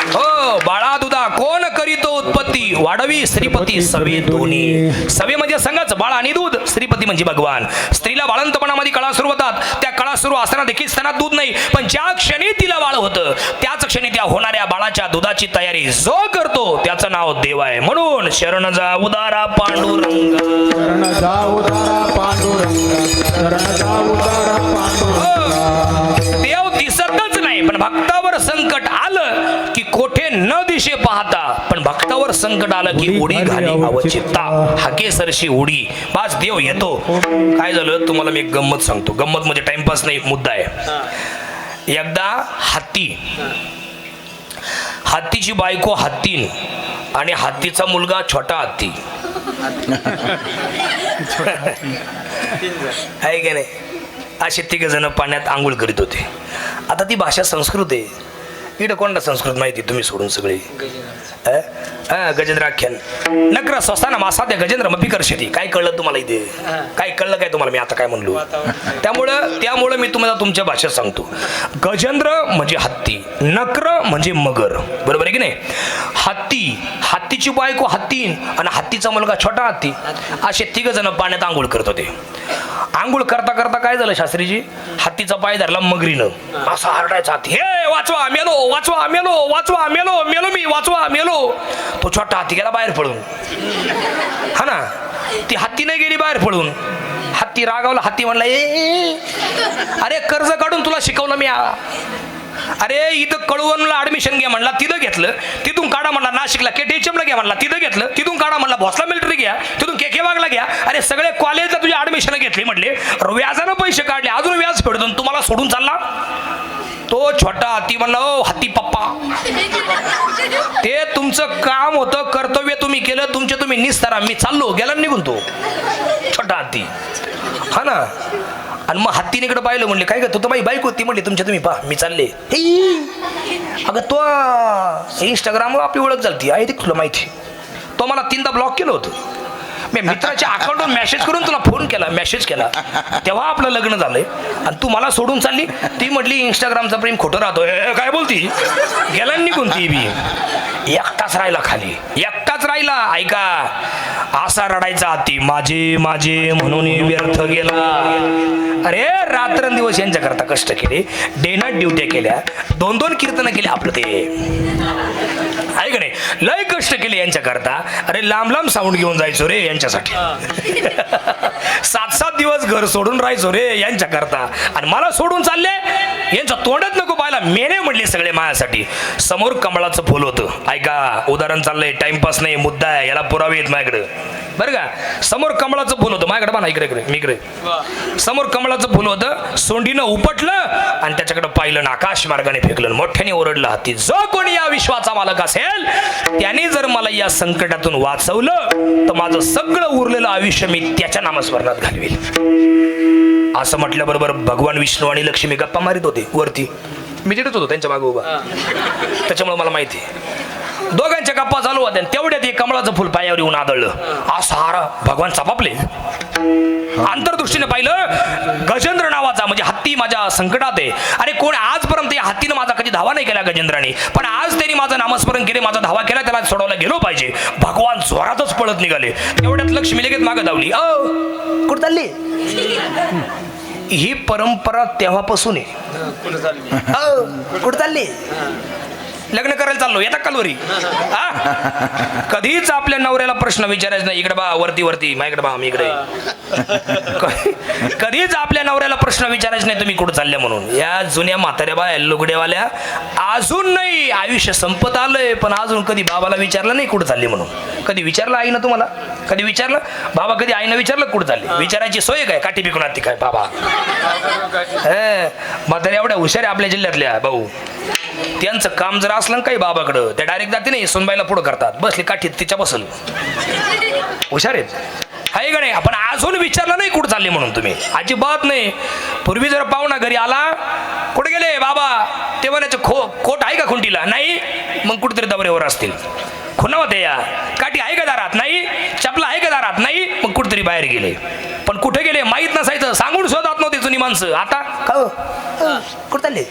हो, बाळा दुधा कोण करीतो उत्पत्ती, वाढवी श्रीपती सवे दोन्ही. सवे म्हणजे संघच, बाळ आणि दूध. श्रीपती म्हणजे भगवान. स्त्रीला बाळंतपणामध्ये कळा सुरू होतात. त्या कळा सुरू असताना देखील स्तनात दूध नाही. पण ज्या क्षणी तिला बाळ होतं त्याच क्षणी त्या होणाऱ्या बाळाच्या दुधाची तयारी जो करतो त्याचं नाव देव आहे. म्हणून शरण जा उदारा पांडुरंग, शरण जा उदारा पांडुरंग, शरण जा उदारा पांडुरंग. देव दिसतच नाही, पण भक्तावर संकट आलं की कोठे न दिशे पाहता, पण भक्तावर संकट आलं की उडी घाली अवचित्ता. हाके सरशी उडी, बास देव येतो. काय झालं तुम्हाला मी एक गंमत सांगतो. गंमत म्हणजे टाइमपास नाही, मुद्दा आहे. एकदा हत्तीची बायको हत्तीन आणि हत्तीचा मुलगा छोटा हत्ती आहे की नाही, असे तिघ जण पाण्यात आंघोळ करीत होते. आता ती भाषा संस्कृत आहे. इकडे कोणता संस्कृत माहिती तुम्ही सोडून सगळी गजेंद्राख्यान नक्र स्वस्ताना मासाद्या गजेंद्र मपी करशेती. काय कळलं तुम्हाला इथे? काय कळलं काय तुम्हाला मी आता काय म्हणलो? त्यामुळं मी तुम्हाला तुमच्या भाषेत सांगतो. गजेंद्र म्हणजे हत्ती, नक्र म्हणजे मगर. बरोबर आहे की नाही? हत्तीची बायको हत्तीन आणि हत्तीचा मुलगा छोटा हत्ती, असे तिघ जण पाण्यात आंघोळ करत होते. आंघोळ करता करता काय झालं शास्त्रीजी, हत्तीचा पाय धरला मगरीनं. असा हरडायचा हत्ती, हे वाचवा मेलो, वाचवा मेलो, वाचवा मेलो, मेलो मी, वाचवा मेलो. तो छोटा हत्ती गेला बाहेर पडून. हा ना, ती हत्ती नाही गेली बाहेर पडून. हत्ती रागावला. हत्ती म्हणला, अरे कर्ज काढून तुला शिकवलं मी. अरे इथं कळवणला ऍडमिशन घ्या म्हणला, तिथं घेतलं. तिथून काढा म्हणला नाशिकला KTHM ला घ्या म्हणला, तिथं घेतलं. तिथून काढा म्हणला भोसला मिलिटरी घ्या, तिथून KK वाघला घ्या. अरे सगळे कॉलेजला तुझी ऍडमिशन घेतली म्हटले, व्याजानं पैसे काढले, अजून व्याज फेडतो, तुम्हाला सोडून चालला. तो छोटा हत्ती म्हणला, ओ हत्ती पप्पा, ते तुमचं काम होतं, कर्तव्य तुम्ही केलं, तुमचे तुम्ही निस्तारा, मी चाललो. गेला निघून तो छोटा हत्ती. हा ना. आणि मग हत्तीने इकडे पाहिलं, म्हणले काय तो तर बाई बाईक होती. म्हणले तुमच्या तुम्ही पहा, मी चालले. अगं तो इंस्टाग्रामवर आपली ओळख झाली आहे, तुला माहिती. तो मला 3दा ब्लॉक केलं होतं. मी मित्राच्या अकाउंटवर मेसेज करून तुला फोन केला, मेसेज केला, तेव्हा आपलं लग्न झालंय आणि तू मला सोडून चालली. ती म्हटली इंस्टाग्रामचा प्रेम खोटं राहतो. काय बोलती? गेला निघून. ती बी एकटाच राहिला खाली, एकटाच राहिला. ऐका, असा रडायचा हत्ती, माझे माझे म्हणून व्यर्थ गेला. अरे रात्रंदिवस यांच्या करता कष्ट केले, डे नाईट ड्युट्या केल्या, 2-2 कीर्तन केले. आपलं ते आहे का नाही, लय कष्ट केले यांच्या करता. अरे लांब लांब साऊंड घेऊन जायचो रे यांच्यासाठी. 7-7 दिवस घर सोडून राहायचो रे यांच्या करता. आणि मला सोडून चालले, यांचं तोंडच नको पाहायला. मेने म्हणले सगळे माझ्यासाठी. समोर कमळाचं फुल होतं. ऐका, उदाहरण चाललंय, टाइमपास नाही, मुद्दा आहे, याला पुरावे आहेत माझ्याकडे बरं का. समोर कमळाचं फुल होतं माझ्याकडे, बघा इकडे मी इकडे. समोर कमळाचं फुल होतं. सोंडीनं उपटलं आणि त्याच्याकडे पाहिलं ना, आकाश मार्गाने फेकलं. मोठ्याने ओरडलं हत्ती, जो कोणी या विश्वाचा मालक असेल त्याने जर मला या संकटातून वाचवलं तर माझं सगळं उरलेलं आयुष्य मी त्याच्या नामस्मरणात घालवेल. असं म्हटल्याबरोबर भगवान विष्णू आणि लक्ष्मी गप्पा मारित होते वरती. मी तिथेच होतो त्यांच्या मागे उभा, त्याच्यामुळे मला माहिती. दोघांच्या गप्पा चालू होत्या. तेवढ्यात एक कमळाचं फुल पायावर येऊन आदळलं. सारा भगवान चापापले. अंतर्दृष्टीने पाहिलं, गजेंद्र नावाचा म्हणजे हत्ती माझ्या संकटात आहे. अरे कोण आजपर्यंत या हत्तीनं माझा कधी धावा नाही केला गजेंद्राने, पण आज त्यांनी माझं नामस्मरण केले, माझा धावा केला, त्याला सोडवला गेलो पाहिजे. भगवान जोरातच पळत निघाले. तेवढ्यात लक्ष्मी लगेच मागे धावली. कुठं चालली? ही परंपरा तेव्हापासून आहे. कुठं चालली? लग्न करायला चाललो, येतात कालवरी. कधीच आपल्या नवऱ्याला प्रश्न विचारायचा नाही, इकडे बा वरती वरती, माझ्याकडे बा मी इकडे. कधीच आपल्या नवऱ्याला प्रश्न विचारायचा नाही तुम्ही कुठं चालले म्हणून. या जुन्या म्हाताऱ्या बाया लुगड्यावाल्या अजून नाही, आयुष्य संपत आलंय पण अजून कधी बाबाला विचारलं नाही कुठं चालले म्हणून. कधी विचारलं आईनं तुम्हाला? कधी विचारलं बाबा? कधी आईनं विचारलं कुठं चालले? विचारायची सोय काय? काठी पिकून ती काय बाबा? म्हाताऱ्या एवढ्या हुशार आहे आपल्या जिल्ह्यातल्या भाऊ. त्यांचं काम जर असलं काही बाबाकडं, त्या डायरेक्ट जाते नाही, सोनबाईला पुढं करतात, बसली काठीत तिच्या बसल. हुशार आहेत आहे का नाही? आपण अजून विचारलं नाही कुठं चालले म्हणून तुम्ही, अजिबात नाही. पूर्वी जर पाहुणा घरी आला, कुठे गेले बाबा, ते म्हणायचं कोट आहे का खुंटीला? नाही, मग कुठेतरी दौऱ्यावर असतील. खुणावते या काठी आहे का दारात नाही, चपला आहे का दारात नाही, मग कुठेतरी बाहेर गेले. पण कुठे गेले माहीत नसायचं, सांगून शोधात नव्हते जुनी माणसं. आता कुठे चालले,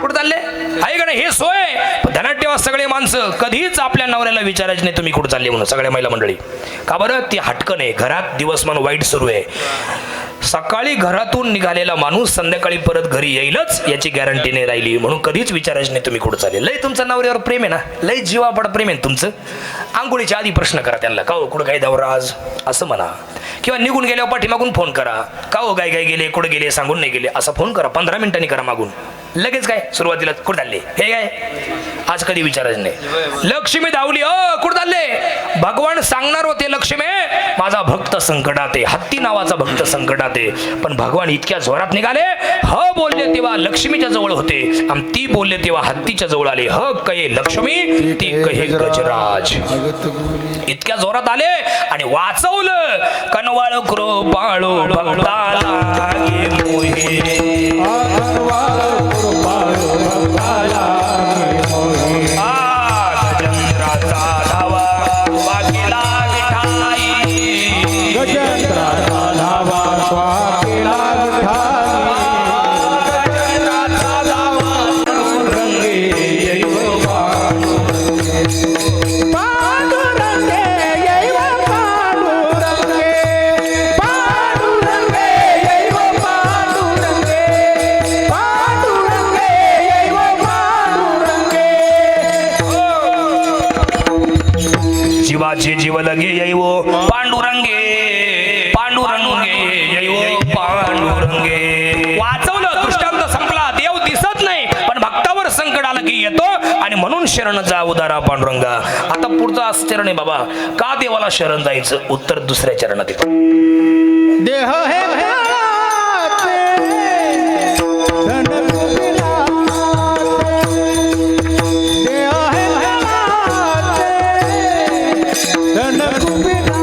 कुठे चालले आहे का नाही हे सोय. ध्यानात ठेवा सगळे माणसं, कधीच आपल्या नवऱ्याला विचारायचे नाही तुम्ही कुठे चालले म्हणून. सगळ्या महिला मंडळी का बरं, ती हटकन आहे. घरात दिवसमान वाईट सुरू आहे. सकाळी घरातून निघालेला माणूस संध्याकाळी परत घरी येईलच याची गॅरंटी नाही राहिली. म्हणून कधीच विचारायचं नाही तुम्ही कुठं चालेल. लय तुमच्या नवऱ्यावर प्रेम आहे ना, लय जीवापड प्रेम आहे तुमचं. आंघोळीच्या आधी प्रश्न करा त्यांना, का हो कुठं काय दौरा आज असं म्हणा. किंवा निघून गेल्यावर पाठीमागून फोन करा, का हो गाय गेले कुठे गेले सांगून नाही गेले असं फोन करा. 15 मिनिटांनी करा मागून. लगेच काय सुरुवातीला कुठं चालले हे काय आज कधी विचारायचं नाही. लक्ष्मी धावली कुठं चालले, भगवान सांगणार होते लक्ष्मी माझा भक्त संकटात आहे, हत्ती नावाचा भक्त संकटात आहे. पण भगवान इतक्या जोरात निघाले, ह बोलले तेव्हा लक्ष्मीच्या जवळ होते आणि ती बोलले तेव्हा हत्तीच्या जवळ आले. ह कहे लक्ष्मी ती कहे गजराज. इतक्या जोरात आले आणि वाचवलं. कनवाळ कृपाळू भक्ताला गे मोहे, गजेंद्राचा धावा वाकेला विठाई, गजेंद्राचा धावा स्वाकेला विठाई, गजेंद्राचा धावा पांडुरंगे जैव पांडुरंगे जैव पांडुरंगे, पांडुरंगे जैव पांडुरंगे, पांडुरंगे जैव पांडुरंगे. जीवाचे जीव लगे जैव पांडुरंगे, पांडुरंगे जैव पांडुरंगे. वाचवलं, दृष्टांत संपला. देव दिसत नाही पण भक्तावर संकट आलं की येतो आणि म्हणून शरण जा उदारा पांडुरंगा. आता पुढचं असं चरण आहे बाबा, का देवाला शरण जायचं, उत्तर दुसऱ्या चरणात येतं. देह हे घराचे, धन कुबेराचे. देह हे घराचे, धन कुबेराचे.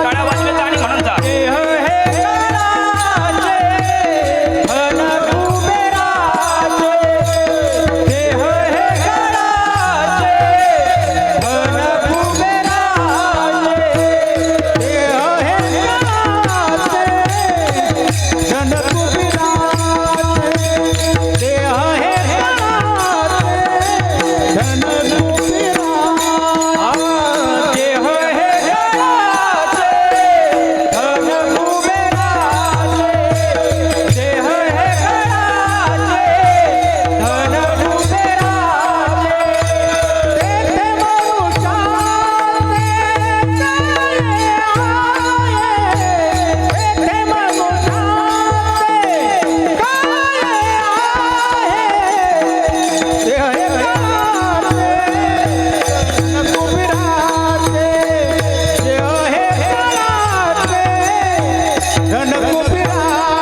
टाळ्या वाजवायच्या आणि म्हणून जा. देह हे घराचे, धन कुबेराचे. देह हे घराचे, धन कुबेराचे. देह हे घराचे, धन कुबेराचे. देह हे घराचे, धन कुबेराचे. देह हे घराचे, धन कुबेराचे. देह हे घराचे, धन कुबेराचे. तेथे मनुष्याचे काय आहे, तेथे मनुष्याचे काय आहे. देह हे घराचे, धन कुबेराचे. देह हे घराचे, धन कुबेराचे.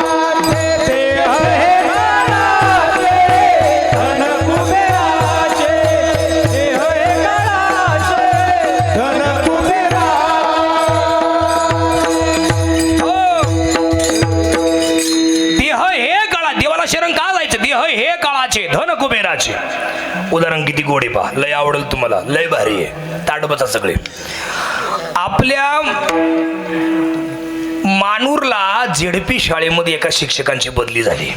देह हे घराचे, धन कुबेराचे. देह हे घराचे, धन कुबेराचे. हो. देह हे काळा, देवाला शरण का जायचं, देह हे काळाचे धन कुबेराचे. उदाहरण किती गोडे पहा, लय आवडेल तुम्हाला, लय भारी आहे. ताडबचा सगळे. आपल्या मानूरला झेडपी शाळेमध्ये एका शिक्षकांची बदली झाली.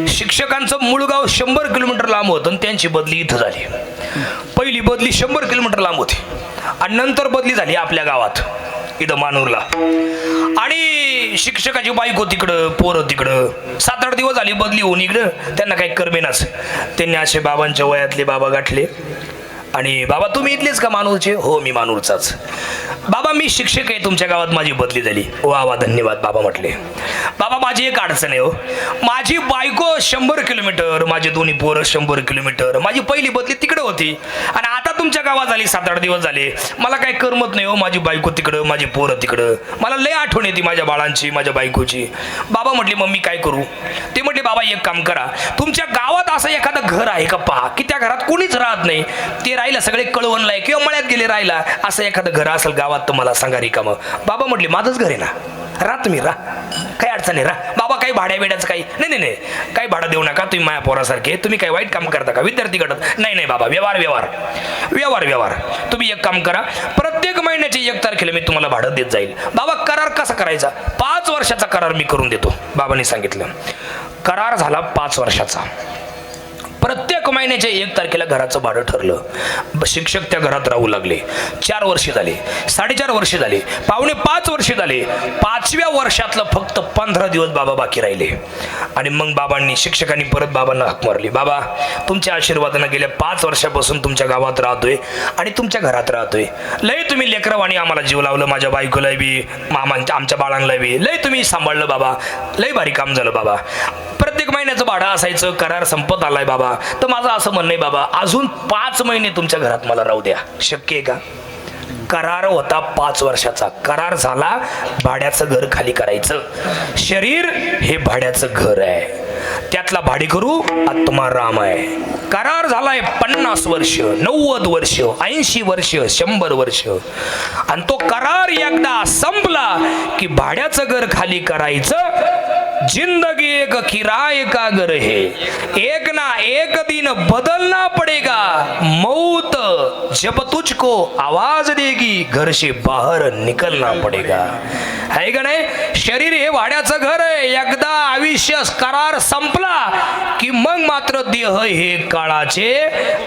शिक्षकांचं मूळ गाव 100 किलोमीटर लांब होतं आणि त्यांची बदली इथं झाली. पहिली बदली 100 किलोमीटर लांब होती आणि नंतर बदली झाली आपल्या गावात इथं मानूरला. आणि शिक्षकाची बायको तिकडं, पोरं तिकडं. 7-8 दिवस झाली बदली होऊन इकडं. त्यांना काही करमेनाच. त्यांनी असे बाबांच्या वयातले बाबा गाठले आणि बाबा तुम्ही इथलेच का मानूरचे? हो मी मानूरचाच. बाबा मी शिक्षक आहे, तुमच्या गावात माझी बदली झाली. वा वा धन्यवाद बाबा म्हटले. बाबा माझी एक अडचण आहे हो, माझी बायको 100 किलोमीटर, माझे दोन्ही पोरं 100 किलोमीटर. माझी पहिली बदली तिकडे होती आणि आता तुमच्या गावात झाली. 7-8 दिवस झाले, मला काही करमत नाही हो. माझी बायको तिकडं, माझी पोरं तिकडं. मला लय आठवण येते माझ्या बाळांची, माझ्या बायकोची. बाबा म्हटले मग मी काय करू? ते म्हटले बाबा एक काम करा, तुमच्या गावात असं एखादं घर आहे का पहा की त्या घरात कोणीच राहत नाही, ते राहिला सगळे कळवणलाय किंवा मळ्यात गेले राहिला, असं एखादं घर असेल गावात तर मला सांगा रिकामं. बाबा म्हटले माझंच घर आहे ना, राहा तुम्ही राहा, काय अडचण आहे रा बाबा, काही भाड्या बिड्याचं काही नाही नाही नाही, काही भाडं देऊ नका तुम्ही माया पोरासारखे. तुम्ही काही वाईट काम करता का विद्यार्थी गटात? नाही नाही बाबा, व्यवहार व्यवहार व्यवहार व्यवहार. तुम्ही एक काम करा, प्रत्येक महिन्याची 1 तारखेला मी तुम्हाला भाडं देत जाईल. बाबा करार कसा करायचा? 5 वर्षाचा करार मी करून देतो. बाबांनी सांगितलं. करार झाला 5 वर्षाचा. प्रत्येक महिन्याच्या 1 तारखेला घराचं भाडं ठरलं. शिक्षक त्या घरात राहू लागले. 4 वर्षे झाले, 4.5 वर्षे झाले, पावणे 5 वर्षे झाले. 5व्या वर्षातलं फक्त 15 दिवस बाबा बाकी राहिले. आणि मग बाबांनी, शिक्षकांनी परत बाबांना हाक मारली. बाबा, तुमच्या आशीर्वादानं गेल्या 5 वर्षापासून तुमच्या गावात राहतोय आणि तुमच्या घरात राहतोय. लय तुम्ही लेकरवाणी आम्हाला जीव लावलं, माझ्या बायकोला बी, मामांच्या, आमच्या बाळांना बी लय तुम्ही सांभाळलं बाबा. लय भारी काम झालं बाबा. प्रत्येक महिन्याचं भाडं असायचं, करार संपत आलाय बाबा. तर माझं असं म्हणणं आहे बाबा, अजून 5 महिने तुमच्या घरात मला राहू द्या. शक्य आहे का? करार होता 5 वर्षाचा. करार झाला, भाड्याचं घर खाली करायचं. शरीर हे भाड्याचं घर आहे, त्यातला भाडेकरू आत्माराम आहे. करार झालाय 50 वर्ष, 90 वर्ष, 80 वर्ष, 100 वर्ष. आणि तो करार एकदा संपला की भाड्याचं घर खाली करायचं. जिंदगी एक किराए का घर है, एक ना एक दिन बदलना पड़ेगा. मौत जब तुझको आवाज देगी, घर से बाहर निकलना पड़ेगा. है का नाही? शरीर हे भाड्याचं घर आहे. एकदा आयुष्य करार संपला की मग मात्र देह हे काळाचे,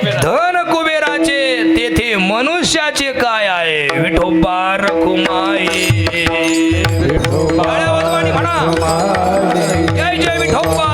धन कुबेराचे, तेथे मनुष्याचे काय आहे. विठोबा रखुमाई. म्हणा जय जय विठोबा.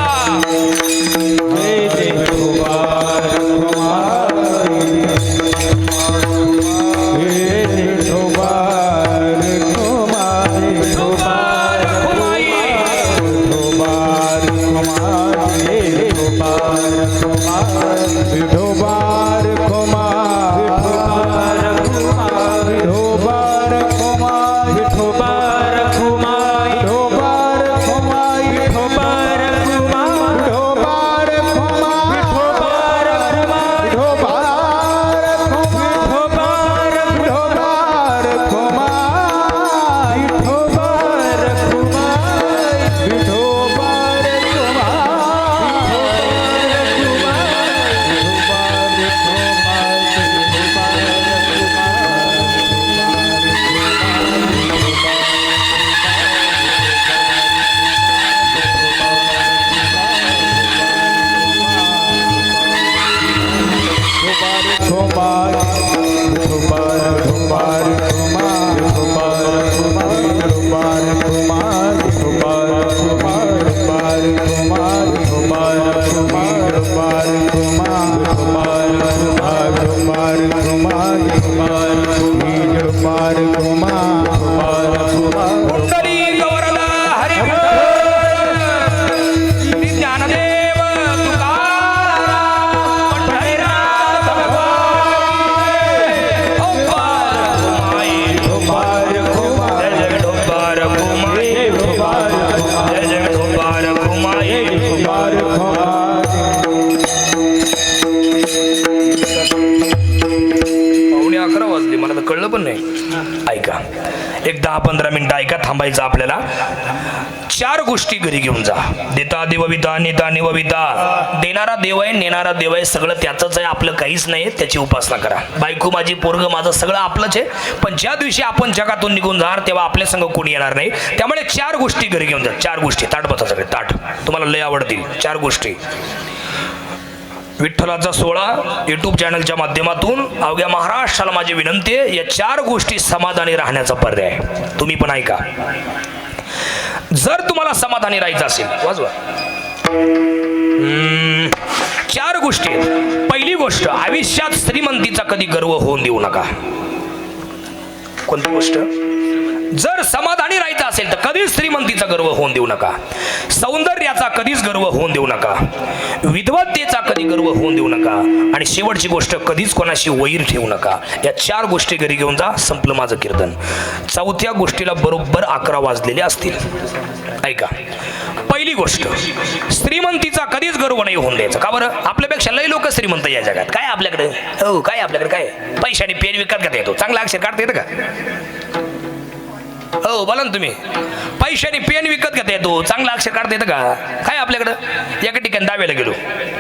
कळलं पण नाही. ऐका, एक 10-15 मिनिटं ऐका, थांबायचं आपल्याला. 4 गोष्टी घरी घेऊन जा. देता देवविता, नेता निवविता. देणारा देव आहे, नेणारा देव आहे, सगळं त्याचंच आहे, आपलं काहीच नाही. त्याची उपासना करा. बायको माझी, पोरग माझं, सगळं आपलंच आहे. पण ज्या दिवशी आपण जगातून निघून जाणार तेव्हा आपल्या संग कोणी येणार नाही. त्यामुळे 4 गोष्टी घरी घेऊन जा. 4 गोष्टी. ताट बसा सगळे, ताट तुम्हाला लय आवडतील. 4 गोष्टी. विठ्ठलाचा सोहळा युट्यूब चॅनलच्या माध्यमातून अवघ्या महाराष्ट्राला माझी विनंती आहे, या 4 गोष्टी समाधानी राहण्याचा पर्याय. तुम्ही पण ऐका. जर तुम्हाला समाधानी राहायचं असेल, वाजवा. 4 गोष्टी. पहिली गोष्ट, आयुष्यात श्रीमंतीचा कधी गर्व होऊन देऊ नका. कोणती गोष्ट? जर समाधानी राहायचं असेल तर कधीच श्रीमंतीचा गर्व होऊन देऊ नका. सौंदर्याचा कधीच गर्व होऊन देऊ नका. विद्वत्तेचा कधी गर्व होऊन देऊ नका. आणि शेवटची गोष्ट, कधीच कोणाशी वैर ठेवू नका. या 4 गोष्टी घरी घेऊन जा. संपलं माझं कीर्तन. 4थ्या गोष्टीला बरोबर 11 वाजलेले असतील. ऐका. पहिली गोष्ट, श्रीमंतीचा कधीच गर्व नाही होऊन द्यायचा. का बरं? आपल्यापेक्षा लय लोक श्रीमंत या जगात. काय आपल्याकडे? हो, काय आपल्याकडे? काय पैशाने पेन विकत घेता येतो? चांगला अक्षर काढता येतं का? हो, हो बोला ना तुम्ही. पैशाने पेन विकत घेता येतो, चांगलं अक्षर काढता येतं का? काय आपल्याकडं एका ठिकाणी दाव्याला गेलो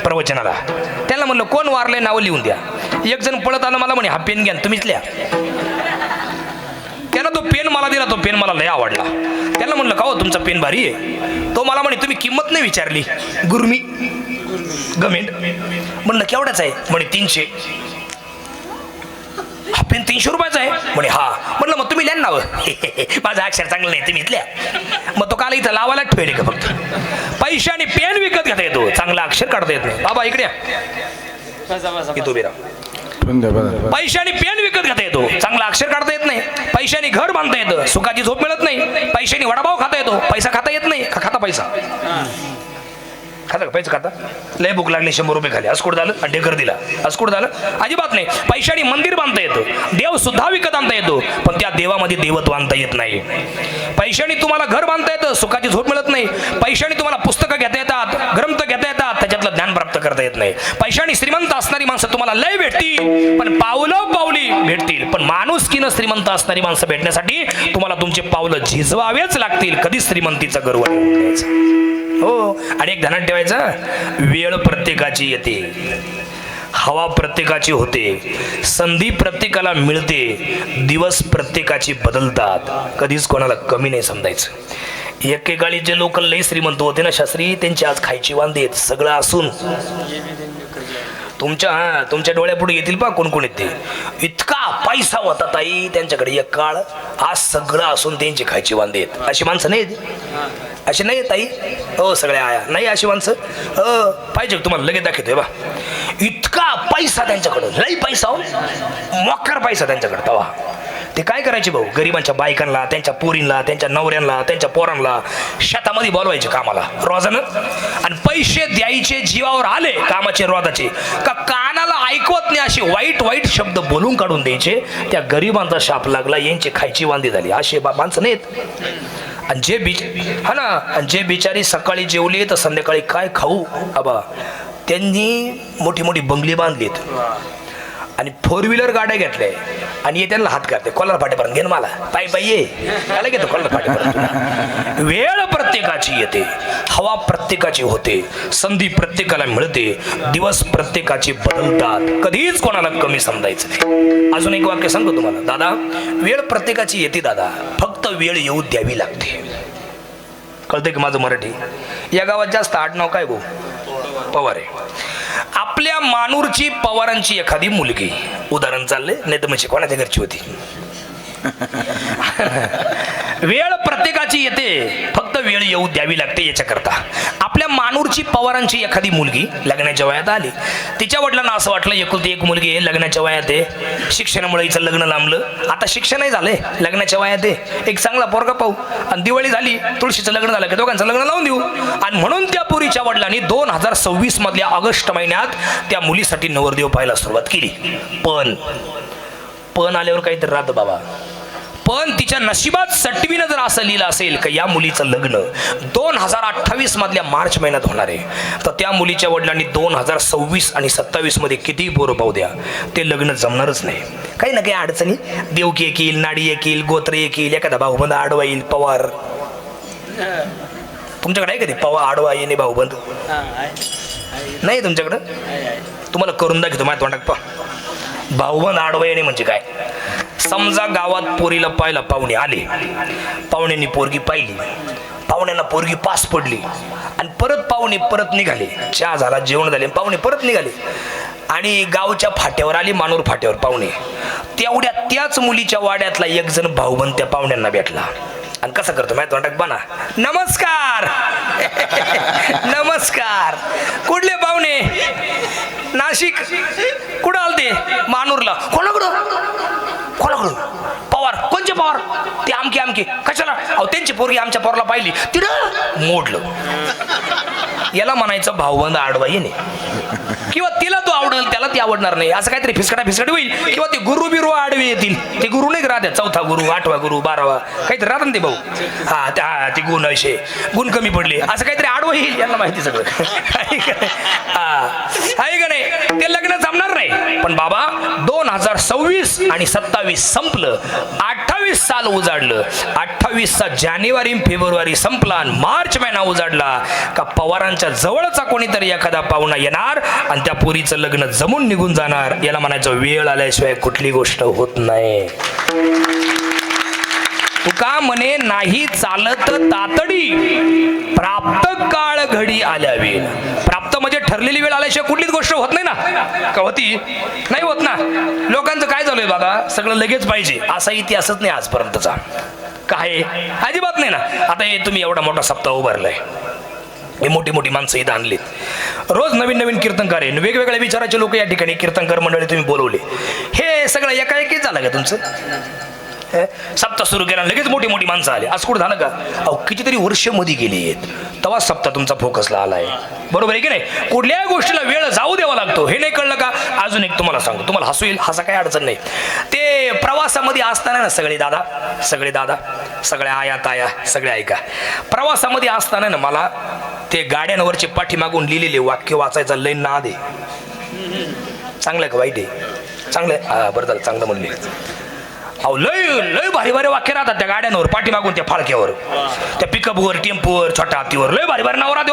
प्रवचनाला, त्यांना म्हणलं कोण वारलंय नावं लिहून द्या. एक जण पळत आलं, मला म्हणे हा पेन घ्या तुम्हीच लिहा. त्यानं तो पेन मला दिला, तो पेन मला लय आवडला. त्यांना म्हणलं का हो तुमचा पेन भारी आहे. तो मला म्हणे तुम्ही किंमत नाही विचारली. गुरमी गमेंट म्हणलं केवढ्याच आहे? म्हणे 300. हा पेन 300 रुपयाचा आहे म्हणे. हा म्हणलं मग तुम्ही लिहा नाव. माझं अक्षर चांगलं नाही तुम्ही लिहा. मग तो काल इथं लावायला ठेवले का फक्त. पैशाने पेन विकत घेता येतो, चांगलं अक्षर काढता येत नाही. बाबा इकडे इथं उभे राहा. पैशाने पेन विकत घेता येतो, चांगला अक्षर काढता येत नाही. पैशाने घर बांधता येतं, सुखाची झोप मिळत नाही. पैशाने वडापाव खाता येतो, पैसा खाता येत नाही. का खाता पैसा? खाता का पैसा? खाता. लय भूक लागली 100 रुपये खाली, अस्कोड झालं आणि ढेकर दिला, अस्कोड झालं. अजिबात नाही. पैशाने मंदिर बांधता येतं, देव सुद्धा विकत आणता येतो, पण त्या देवामध्ये देवत्व आणता येत नाही. पैशाने तुम्हाला घर बांधता येतं, सुखाची झोप मिळत नाही. पैशाने तुम्हाला पुस्तकं घेता येतात, ग्रंथ घेता येतात, त्याच्यातलं ज्ञान प्राप्त करता येत नाही. पैशाने श्रीमंत असणारी माणसं तुम्हाला लय भेटतील, पण पावलं पावली भेटतील. पण माणुसकीनं श्रीमंत असणारी माणसं भेटण्यासाठी तुम्हाला तुमचे पावलं झिजवावेच लागतील. कधीच श्रीमंतीचा गर्व नाही द्यायचा. हो. आणि एक ध्यानात ठेवायचा, वेळ प्रत्येकाची येते, हवा प्रत्येकाची होते, संधी प्रत्येकाला मिळते, दिवस प्रत्येकाची बदलतात. कधीच कोणाला कमी नाही समजायचं. एकेकाळी जे लोक लई श्रीमंत होते ना शास्त्री, त्यांची आज खायची वांदे आहेत. सगळं असून तुमच्या डोळ्यापुढे येतील पा कोण कोण येते. इतका पैसा होता ताई त्यांच्याकडे एक काळ, आज सगळं असून त्यांची खायची वांदे आहेत. अशी माणसं नाही, अशी नाही ताई. हो सगळ्या आया नाही अशी माणसं. पाहिजे तुम्हाला लगेच दाखवतोय बा. इतका पैसा त्यांच्याकडं, लई पैसा, मोकार पैसा त्यांच्याकडे. तवा ते काय करायचे भाऊ, गरिबांच्या बायकांना, त्यांच्या पोरींना, त्यांच्या नवऱ्यांना, त्यांच्या पोरांना शेतामध्ये बोलवायचे कामाला रोजानं, आणि पैसे द्यायचे जीवावर आले कामाचे रोजाचे का कानाला ऐकवत नाही असे वाईट वाईट शब्द बोलून काढून द्यायचे. त्या गरिबांचा शाप लागला, यांची खायची वांदी झाली. असे माणसं नाहीत. आणि जे बिचारी सकाळी जेवली तर संध्याकाळी काय खाऊ आबा, त्यांनी मोठी मोठी बंगली बांधलीत आणि 4 व्हीलर गाड्या घेतल्या आणि त्यांना हात करते कोल्हार फाट्यापर्यंत घेऊन मला पायी पायी ये त्याला घेतो कोल्हार फाट्यापर्यंत. वेळ प्रत्येकाची येते, हवा प्रत्येकाची होते, संधी प्रत्येकाला मिळते, दिवस प्रत्येकाचे बदलतात. कधीच कोणाला कमी समजायचं नाही. अजून एक वाक्य सांगतो तुम्हाला दादा, वेळ प्रत्येकाची येते दादा, फक्त वेळ येऊ द्यावी लागते. कळतंय की माझं मराठी? या गावात जास्त आडनाव काय भाऊ? पवार आहे. आपल्या मानूरची पवारांची एखादी मुलगी, उदाहरण चालले नाही तर म्हणजे कोणाच्या घरची होती. वेळ प्रत्येकाची येते, फक्त वेळ येऊ द्यावी लागते. याच्याकरता आपल्या मानूरची पवारांची एखादी मुलगी लग्नाच्या वयात आली. तिच्या वडिलांना असं वाटलं एकुलती एक मुलगी आहे, लग्नाच्या वयात आहे, शिक्षणामुळे हिचं लग्न लांबलं. आता शिक्षणही झालंय, लग्नाच्या वयात आहे, एक चांगला पोरगा पाहू. आणि दिवाळी झाली, तुळशीचं लग्न झालं की दोघांचं लग्न लावून देऊ. आणि म्हणून त्या पोरीच्या वडिलांनी 2026 मधल्या ऑगस्ट महिन्यात त्या मुलीसाठी नवरदेव पाहायला सुरुवात केली. पण आल्यावर काहीतरी राहतं बाबा. पण तिच्या नशिबात सटवीनं जर असं लिहिलं असेल की या मुलीचं लग्न 2028 मधल्या मार्च महिन्यात होणार आहे, तर त्या मुलीच्या वडिलांनी 2026 आणि 27 मध्ये किती पोरं पाहू द्या, ते लग्न जमणारच नाही. काही ना काही अडचणी, देवकी येईल, नाडी येईल, गोत्र येईल, एखादा भाऊबंद आडवा येईल. पवार तुमच्याकडे आहे कधी पवार आडवा येणे भाऊबंद? नाही तुमच्याकडं? तुम्हाला करून दाखवतो माझ्या तोंडात पा. भाऊबंद आडवा येणे म्हणजे काय? समजा गावात पोरीला पाहायला पाहुणे आले, पाहुण्यांनी पोरगी पाहिली, पाहुण्यांना पोरगी पास पडली आणि परत पाहुणे परत निघाले, चहा झाला, जेवण झाले, पाहुणे परत निघाले आणि गावच्या फाट्यावर आली, मानूर फाट्यावर पाहुणे. तेवढ्या त्याच मुलीच्या वाड्यातला एक जण भाऊबंद त्या पाहुण्यांना भेटला आणि कसं करतो माहिती तोंडात बना, नमस्कार. नमस्कार. कुठले पाहुणे? नाशिक. कुठं आलते? मानूरला. कोणाकडून? पवार. कोणचे पवार? ते आमके आमके. कशाला? अहो त्यांची पोरगी आमच्या पोराला पाहिली, तिथं मोडलं. याला म्हणायचं भाऊबंद आडवा येणे. किंवा तिला तो आवडेल त्याला ती आवडणार नाही, असं काहीतरी फिसकटी होईल. किंवा ते गुरु बिरू आडवे येतील. ते गुरु नाही राहतात, 4था गुरु 8वा गुरु 12वा काहीतरी राहतात ते भाऊ. हा ते गुण असे गुण कमी पडले असं काहीतरी आडवं येईल, यांना माहिती सगळं. आहे का नाही? ते लग्न जमणार नाही. पण बाबा 2026 आणि 27 संपलं, 28 साल उजाडलं. 28चा जानेवारी फेब्रुवारी संपला आणि मार्च महिना उजाडला का पवारांच्या जवळचा कोणीतरी एखादा पाहुणा येणार आणि त्या पोरीचं लग्न जमून निघून जाणार. याला म्हणायचं वेळ आल्याशिवाय कुठली गोष्ट होत नाही. तुका म्हणे नाही चालत तातडी, प्राप्त काळ घडी आल्या वेळ. प्राप्त म्हणजे ठरलेली वेळ आल्याशिवाय कुठलीच गोष्ट होत नाही ना. का होती? नाही होत ना. लोकांचं काय झालंय बघा, सगळं लगेच पाहिजे असा इतिहासच नाही आजपर्यंतचा. काय अजिबात नाही ना. आता हे तुम्ही एवढा मोठा सप्ताह उभारलाय, हे मोठी मोठी माणसं इथं आणलीत, रोज नवीन नवीन कीर्तनकार आहे, वेगवेगळ्या विचाराचे लोक या ठिकाणी कीर्तनकार मंडळी तुम्ही बोलवले. हे सगळं एकाएकीच झालं का तुमचं? सप्ताह सुरू केला लगेच मोठी मोठी माणसं आली, असं कुठं झालं का? अहो कितीतरी वर्ष मध्ये गेली आहेत, तेव्हा सप्ताह तुमचा फोकसला आलाय. बरोबर आहे की नाही? कुठल्याही गोष्टीला वेळ जाऊ द्यावा लागतो. हे नाही कळलं का? अजून एक तुम्हाला सांगतो, तुम्हाला हसू येईल, हसा काही अडचण नाही. ते प्रवासामध्ये असताना ना सगळे दादा सगळ्या आया ताया सगळे ऐका, प्रवासामध्ये असताना ना मला ते गाड्यांवरचे पाठीमागून लिहिलेले वाक्य वाचायचा लय नाद आहे. चांगलं आहे का वाईट आहे? चांगलं आहे. बरं झालं चांगलं म्हणले. अहो लय लय भारी भारी वाक्य राहतात त्या गाड्यांवर पाठीमागून, त्या फाळक्यावर, त्या पिकअपवर, टेम्पोवर, छोट्या हत्तीवर लय भारी भारी नाव राहते.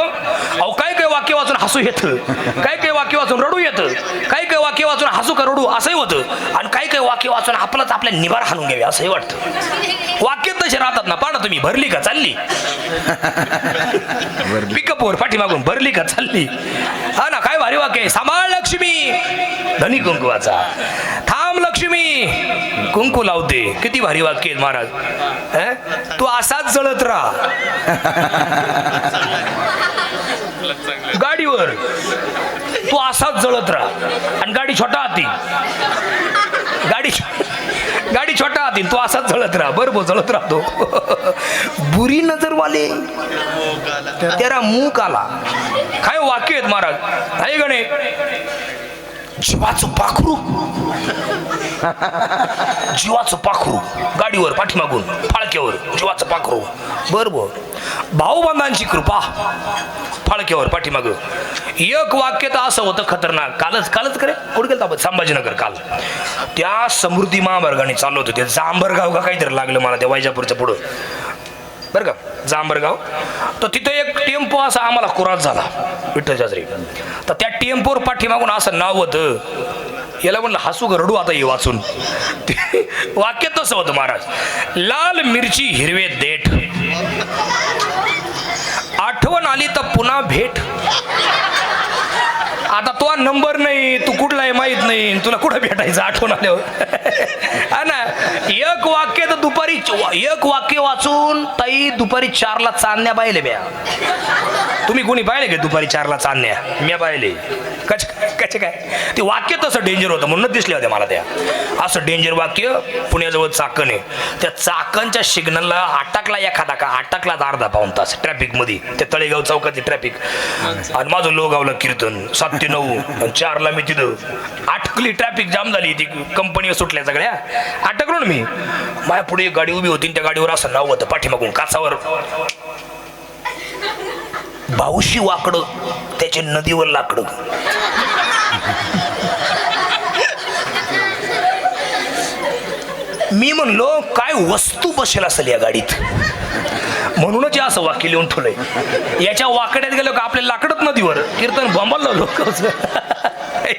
अहो काय वाक्य वाचून हसू येतं, काय वाक्य वाचून रडू येतं, काय वाक्य वाचून हसू का रडू असंही होतं, आणि काय वाक्य वाचून आपलंच आपल्या निभार हाणून घ्यावे असंही वाटतं. वाक्य तसे राहतात ना. पाहा तुम्ही, भरली का चालली, पिकअपवर पाठीमागून भरली का चालली. हा ना, काय भारी वाक्य आहे. सांभाळ लक्ष्मी धनी कुंकुवाचा, थांब लक्ष्मी कुंकू लावते. किती भारी वाक्य आहेत महाराज. तू असाच जळत राहा गाडीवर, तू असाच जळत राहा. आणि गाडी छोटा हाती, गाडी छोटा हाती, तू असाच जळत राहा. बरोबर जळत राहतो. बुरी नजर वाले तेरा मुंह काला. काय वाक्य आहेत महाराज. आहे गणे जीवाचं पाखरू, जीवाचं पाखरू गाडीवर पाठीमागून फाळक्यावर, जीवाचं पाखरू. बरोबर. भाऊबंधांची कृपा फाळक्यावर पाठीमाग. एक वाक्य तर असं होतं खतरनाक. कालच करे कुठे गेलं आपण? संभाजीनगर. काल त्या समृद्धी महामार्गाने चाललो होतो. ते जांभरगाव का काहीतरी लागलं मला, त्या वैजापूरच्या पुढं बरं का, जांभरगाव. तर तिथं एक टेम्पो असा आम्हाला कुरात झाला विठ्ठल शास्त्री. तर त्या टेम्पोवर पाठीमागून असं नाव होतं. याला म्हणलं हसू का रडू आता हे वाचून. वाक्य तसं होतं महाराज. लाल मिरची हिरवे देठ, आठवण आली तर पुन्हा भेट. आता तो नंबर नाही, तू कुठला आहे माहित नाही, तुला कुठं भेटायचं आठवण आल्यावर. हा ना. एक वाक्य तर दुपारी, एक वाक्य वाचून ताई दुपारी 4ला चांदण्या पाहिले म्या. तुम्ही कोणी पाहिले का दुपारी 4ला चांदण्या? म्या पाहिले. कचे काय ते वाक्य तसं डेंजर होतं म्हणून दिसले होते मला. त्या असं डेंजर वाक्य. पुण्याजवळ चाकण आहे, त्या चाकणच्या सिग्नलला अटकला एखादा का, अटकला अर्धा पाऊण तास ट्रॅफिक मध्ये, त्या तळेगाव चौकातली ट्रॅफिक. आणि माझं लोगावला कीर्तन 7 ते 9 आणि 4ला मी तिथं अटकली. ट्रॅफिक जाम झाली, ती कंपनी सुटल्या सगळ्या. अटकलो ना मी. माझ्या पुढे एक गाडी उभी होती, त्या गाडीवर असं नाव होतं पाठीमागून काचावर, भाऊशी वाकडं त्याचे नदीवर लाकडं. मी म्हणलो काय वस्तू बसेल असेल या गाडीत, म्हणूनच असं वाक्य लिहून ठेवलंय. याच्या वाकड्यात गेलो का आपल्या लाकडत नदीवर कीर्तन बंबललं लोक.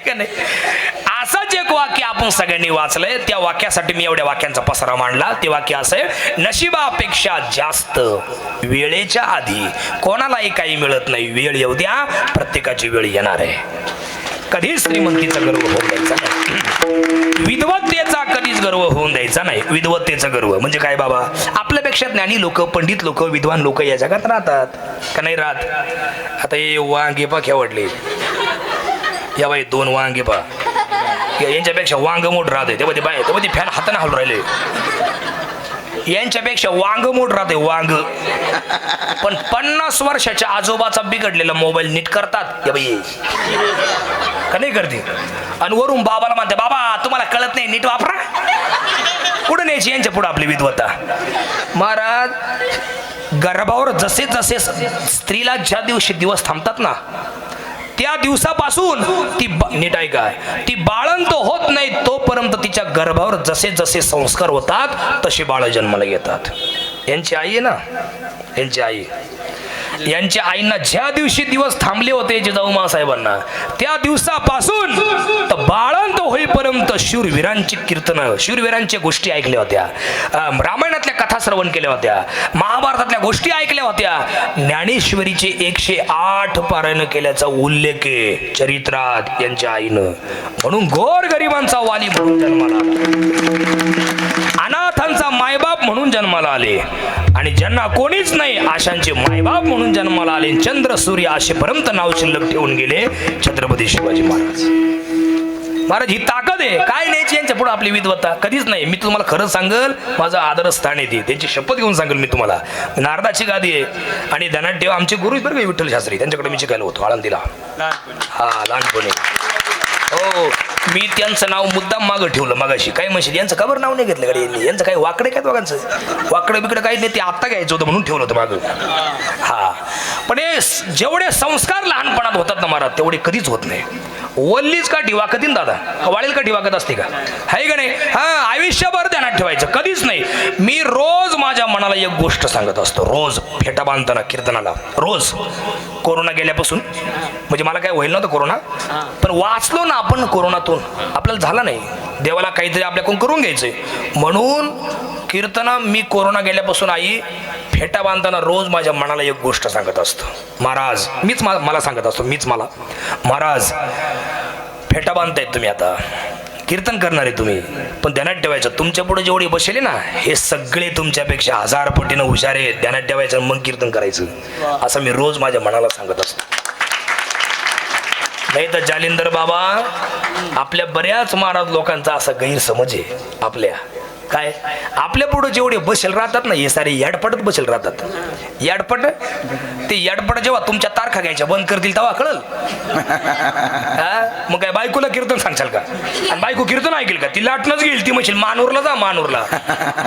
का नाही? असंच एक वाक्य आपण सगळ्यांनी वाचलंय. त्या वाक्यासाठी मी एवढ्या वाक्यांचा पसारा मांडला. ते वाक्य असं आहे, नशिबापेक्षा जास्त वेळेच्या आधी कोणालाही काही मिळत नाही. वेळ येऊ द्या, प्रत्येकाची वेळ येणार आहे. कधीच श्रीमंतीचा गर्व होऊन द्यायचा नाही, विद्वत्तेचा कधीच गर्व होऊन द्यायचा नाही. विद्वत्तेचा गर्व म्हणजे काय बाबा? आपल्यापेक्षा ज्ञानी लोक, पंडित लोक, विद्वान लोक या जगात राहतात का नाही राहत? आता हे वांगे पा खेवडले, या बाई 2 वांगे पा, यांच्यापेक्षा वांग मोठ राहते. तेव्हा ते बाय, तेव्हा ते फॅन हाताने हलू राहिले. यांच्यापेक्षा वांग मोठ राहते वांग. पण 50 वर्षाच्या आजोबाचा बिघडलेला मोबाईल नीट करतात बाई का नाही करते. आणि वरून बाबाला म्हणते बाबा तुम्हाला कळत नाही नीट वापरा. कुठं न्यायची यांच्या पुढे आपली विद्वत्ता. महाराज गर्भावर जसे जसे स्त्रीला ज्या दिवशी दिवस थांबतात ना त्या दिवसापासून ती नीट आहे काय ती बाळंत होत नाही तोपर्यंत तिच्या गर्भावर जसे जसे संस्कार होतात तसे बाळ जन्माला येतात. यांची आई आहे ना यांची आई यांच्या आईंना ज्या दिवशी दिवस थांबले होते जिजाऊ साहेबांना त्या दिवसापासून तर बाळंत होईपर्यंत शूरवीरांची कीर्तनं शूरवीरांच्या गोष्टी ऐकल्या होत्या. रामायणातल्या कथा श्रवण केल्या होत्या. महाभारतातल्या गोष्टी ऐकल्या होत्या. ज्ञानेश्वरीचे 108 पारायण केल्याचा उल्लेख आहे चरित्रात यांच्या आईनं. म्हणून गोर गरिबांचा वाली म्हणून जन्माला आला. अनाथांचा मायबाप म्हणून जन्माला आले. आणि ज्यांना कोणीच नाही अशांचे मायबाप म्हणून जन्माला आले. चंद्र सूर्य असेपर्यंत नाव शिल्लक ठेवून गेले छत्रपती शिवाजी महाराज. महाराज ही ताकद आहे. काय न्यायची यांच्या पुढे आपली विद्वत्ता कधीच नाही. मी तुम्हाला खरं सांगल माझं आदरस्थान येते त्यांची शपथ घेऊन सांगेल मी तुम्हाला. नारदाची गादी आहे आणि ध्यानात ठेवा आमचे गुरु बरं का विठ्ठल शास्त्री त्यांच्याकडे मी शिकायला होतो आळंदीला. हा लहानपणी हो मी त्यांचं नाव मुद्दाम मागं ठेवलं मगाशी. काय म्हणशील यांचं खबर नाव नाही घेतलं गाडी यांचं काही वाकडे काय दोघांचं वाकडं बिकडं काही नाही ते आत्ता घ्यायचं होतं म्हणून ठेवलं होतं मागं. हा पण हे जेवढे संस्कार लहानपणात होतात ना महाराज तेवढे कधीच होत नाही. वल्लीच का वाकतीन दादा वाळेल का वाकत असते का आहे का नाही. हा आयुष्यभर ध्यानात ठेवायचं कधीच नाही. मी रोज माझ्या मनाला एक गोष्ट सांगत असतो रोज फेटा बांधताना कीर्तनाला रोज. कोरोना गेल्यापासून म्हणजे मला काय होईल नव्हतं कोरोना पण वाचलो ना आपण कोरोनातून आपल्याला झाला नाही. देवाला काहीतरी आपल्याकडून करून घ्यायचंय म्हणून कीर्तना मी कोरोना गेल्यापासून आई फेटा बांधताना रोज माझ्या मनाला एक गोष्ट सांगत असतो. महाराज मीच मला सांगत असतो मीच मला महाराज फेटा बांधतायत तुम्ही आता कीर्तन करणारे तुम्ही पण ध्यानात ठेवायचं तुमच्या पुढे जेवढे बसले ना हे सगळे तुमच्यापेक्षा 1000 पटीनं हुशार आहेत. ध्यानात ठेवायचं मग कीर्तन करायचं असं मी रोज माझ्या मनाला सांगत असतो. नाही तर जालिंदर बाबा आपल्या बऱ्याच महाराज लोकांचा असा गैरसमज आहे आपल्या काय आपल्या पुढे जेवढे बसेल राहतात ना हे सारे याडपटच बसेल राहतात. याडपट ते याडपट जेव्हा तुमच्या तारखा घ्यायच्या बंद करतील तेव्हा कळल. मग काय बायकोला कीर्तन सांगशाल का आणि बायको कीर्तन ऐकेल का ती लाटणच घेईल ती म्हणशील मानूरला जा मानूरला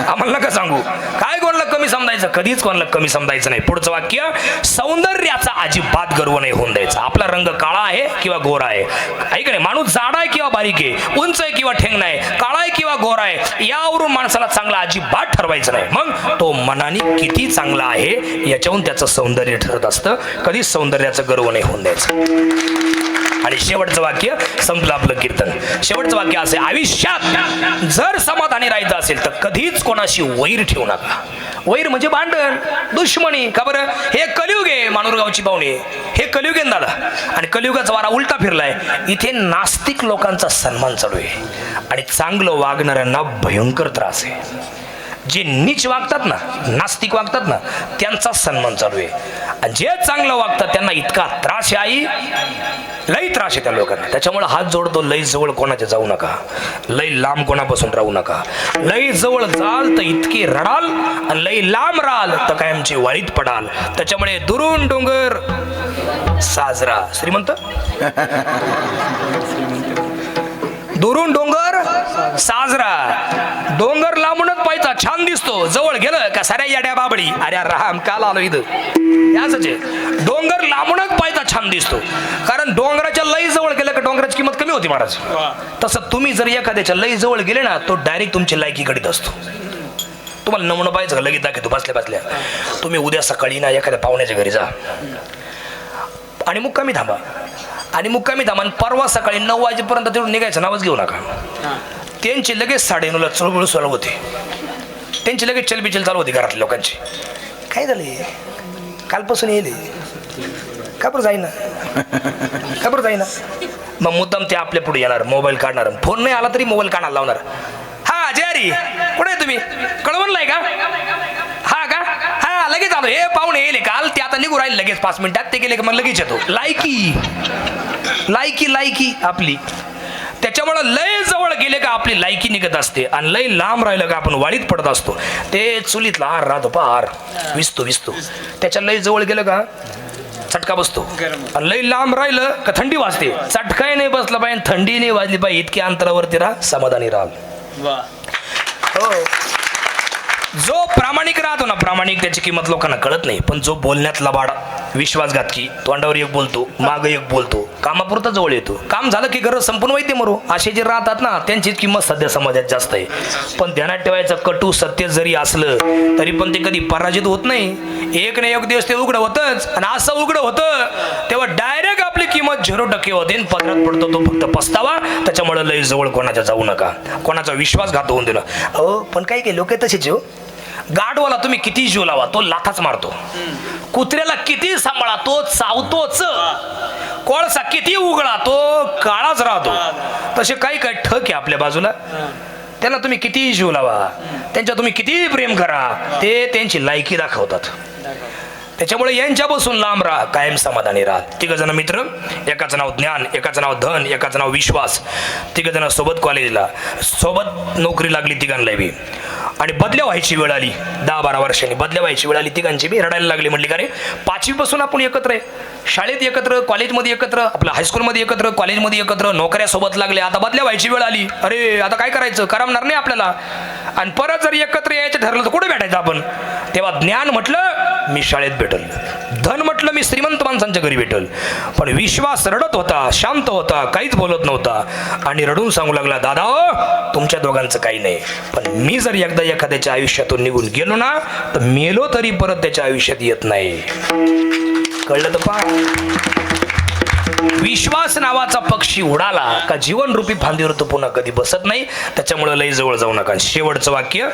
आम्हाला नका सांगू. काय कोणाला कमी समजायचं कधीच कोणाला कमी समजायचं नाही. पुढचं वाक्य सौंदर्याचा अजिबात गर्व नाही होऊन द्यायचा. आपला रंग काळा आहे किंवा गोरा आहे ऐक नाही माणूस जाडा आहे किंवा बारीक आहे उंच आहे किंवा ठेंगणा आहे काळा आहे किंवा गोरा आहे यावरून माणसाला चांगला अजिबात ठरवायचं नाही. मग तो मनाने किती चांगला आहे याच्याहून त्याचं सौंदर्य ठरत असतं. कधीच सौंदर्याचं गर्व नाही होऊन द्यायचं. आणि शेवटचं वाक्य संपलं आपलं कीर्तन. शेवटचं वाक्य असे आयुष्यात जर समाधानी राहायचं असेल तर कधीच कोणाशी वैर ठेवू नका. वैर म्हणजे भांडण दुश्मनी का बरं हे कलियुग आहे मानूरगावची पाहुणे हे कलियुग आहे दादा आणि कलियुगाचा वारा उलटा फिरलाय. इथे नास्तिक लोकांचा सन्मान चालू आहे आणि चांगलं वागणाऱ्यांना भयंकर त्रास आहे. जे नीच वागतात ना नास्तिक वागतात ना त्यांचा सन्मान चालू आहे आणि जे चांगलं वागतात त्यांना इतका त्रास आहे आई लई त्रास आहे त्या लोकांना. त्याच्यामुळे हात जोडतो लई जवळ कोणाच्या जाऊ नका लई लांब कोणापासून राहू नका. लई जवळ जाल तर इतके रडाल आणि लई लांब राहाल तर काय आमची वाईट पडाल. त्याच्यामुळे दुरून डोंगर साजरा श्रीमंत दुरून डोंगर साजरा. डोंगर लांबूनच पाहिजे छान दिसतो जवळ गेलं का साऱ्या याड्या बाबडी अरे राम काल आलो इथं याच डोंगर लांबूनच पाहिजे छान दिसतो कारण डोंगराच्या लई जवळ गेलं का डोंगराची किंमत कमी होती महाराज. तसं तुम्ही जर एखाद्याच्या लई जवळ गेले ना तो डायरेक्ट तुमची लायकी कडीत असतो. तुम्हाला नमुना पाहिजे का लगेच दाखवतो बसल्या बसल्या. तुम्ही उद्या सकाळी ना एखाद्या पाहुण्याच्या घरी जा आणि मुक्कामी थांबा आणि परवा सकाळी 9 वाजेपर्यंत तिथून निघायचं नावच घेऊ नका. त्यांची लगेच 9:30ला चळबळ चालू होती. त्यांची लगेच चलबिचल चालू होती घरातल्या लोकांची. काय झाले कालपासून येईल का बरं जाईना मग मुद्दाम ते आपल्या पुढे येणार मोबाईल काढणार फोन नाही आला तरी मोबाईल काढायला लावणार. हा जयारी कुठे आहे तुम्ही कळवणलाय का हा का हा लगेच आलो हे पाहुणे येईल काल ते आता निघू राहील लगेच 5 मिनिटात ते गेले का मग लगेच येतो. लायकी आपली त्याच्यामुळं लय जवळ गेले का आपली लायकी निघत असते आणि लई लांब राहिलं का आपण वाळीत पडत असतो. ते चुलीतला आर राहतो पार विसतो त्याच्या लई जवळ गेलं का चटका बसतो आणि लई लांब राहिलं का थंडी वाजते. चटकाही नाही बसला पाहिजे थंडी नाही वाजली पाहिजे इतक्या अंतरावरती राहा समाधानी राहाल. हो जो प्रामाणिक राहतो ना प्रामाणिक त्याची किंमत लोकांना कळत नाही. पण जो बोलण्यात लबाड विश्वासघातकी तोंडावर एक बोलतो माग एक बोलतो कामापुरता जवळ येतो काम झालं की गरज संपून वैद्य मरो असे जे राहतात ना त्यांचीच किंमत सध्या समाजात जास्त आहे. पण ध्यानात ठेवायचं कटू सत्य जरी असलं तरी पण ते कधी पराजित होत नाही. एक ना एक दिवस ते उघडं होतंच आणि असं उघडं होतं तेव्हा डायरेक्ट आपली किंमत 0% होते आणि पदरात पडतो तो फक्त पस्तावा. त्याच्यामुळे लय जवळ कोणाच्या जाऊ नका कोणाचा विश्वासघात होऊन दिला. अहो पण काही लोक तसेच हो गाढवाला तुम्ही किती जीव लावा तो लाथाच मारतो. कुत्र्याला किती सांभाळा तो चावतोच. कोळसा किती उघडा तो काळाच राहतो. तसे काही ठक आहे आपल्या बाजूला त्यांना तुम्ही किती जीव लावा त्यांच्या तुम्ही किती प्रेम करा ते त्यांची लायकी दाखवतात. त्याच्यामुळे यांच्यापासून लांब राहा कायम समाधानी राहा. 3 जण मित्र एकाचं नाव ज्ञान एकाचं नाव धन एकाचं नाव विश्वास. 3 जण सोबत कॉलेजला सोबत नोकरी लागली तिघांना बी आणि बदल्या व्हायची वेळ आली 10-12 वर्षांनी बदल्या व्हायची वेळ आली तिघांची बी रडायला लागली. म्हटली का रे 5वी पासून आपण एकत्र आहे शाळेत एकत्र कॉलेजमध्ये एकत्र आपलं हायस्कूलमध्ये एकत्र कॉलेजमध्ये एकत्र नोकऱ्या सोबत लागले आता बदल्या व्हायची वेळ आली. अरे आता काय करायचं करमणार नाही आपल्याला आणि परत जर एकत्र यायचं ठरलं तर कुठे भेटायचं आपण. तेव्हा ज्ञान म्हटलं मी शाळेत भेटल धन म्हटलं मी श्रीमंत माणसांच्या घरी भेटल. पण विश्वास रडत होता शांत होता काहीच बोलत नव्हता आणि रडून सांगू लागला दादा तुमच्या दोघांचं काही नाही पण मी जर एकदा एखाद्याच्या आयुष्यातून निघून गेलो ना तर मेलो तरी परत त्याच्या आयुष्यात येत नाही. कळलं तर पहा विश्वास नावाचा पक्षी उडाला का जीवन रूपी फांदीवर तो पुन्हा कधी बसत नाही. त्याच्यामुळे लई जवळ जाऊ नका. शेवटचं वाक्य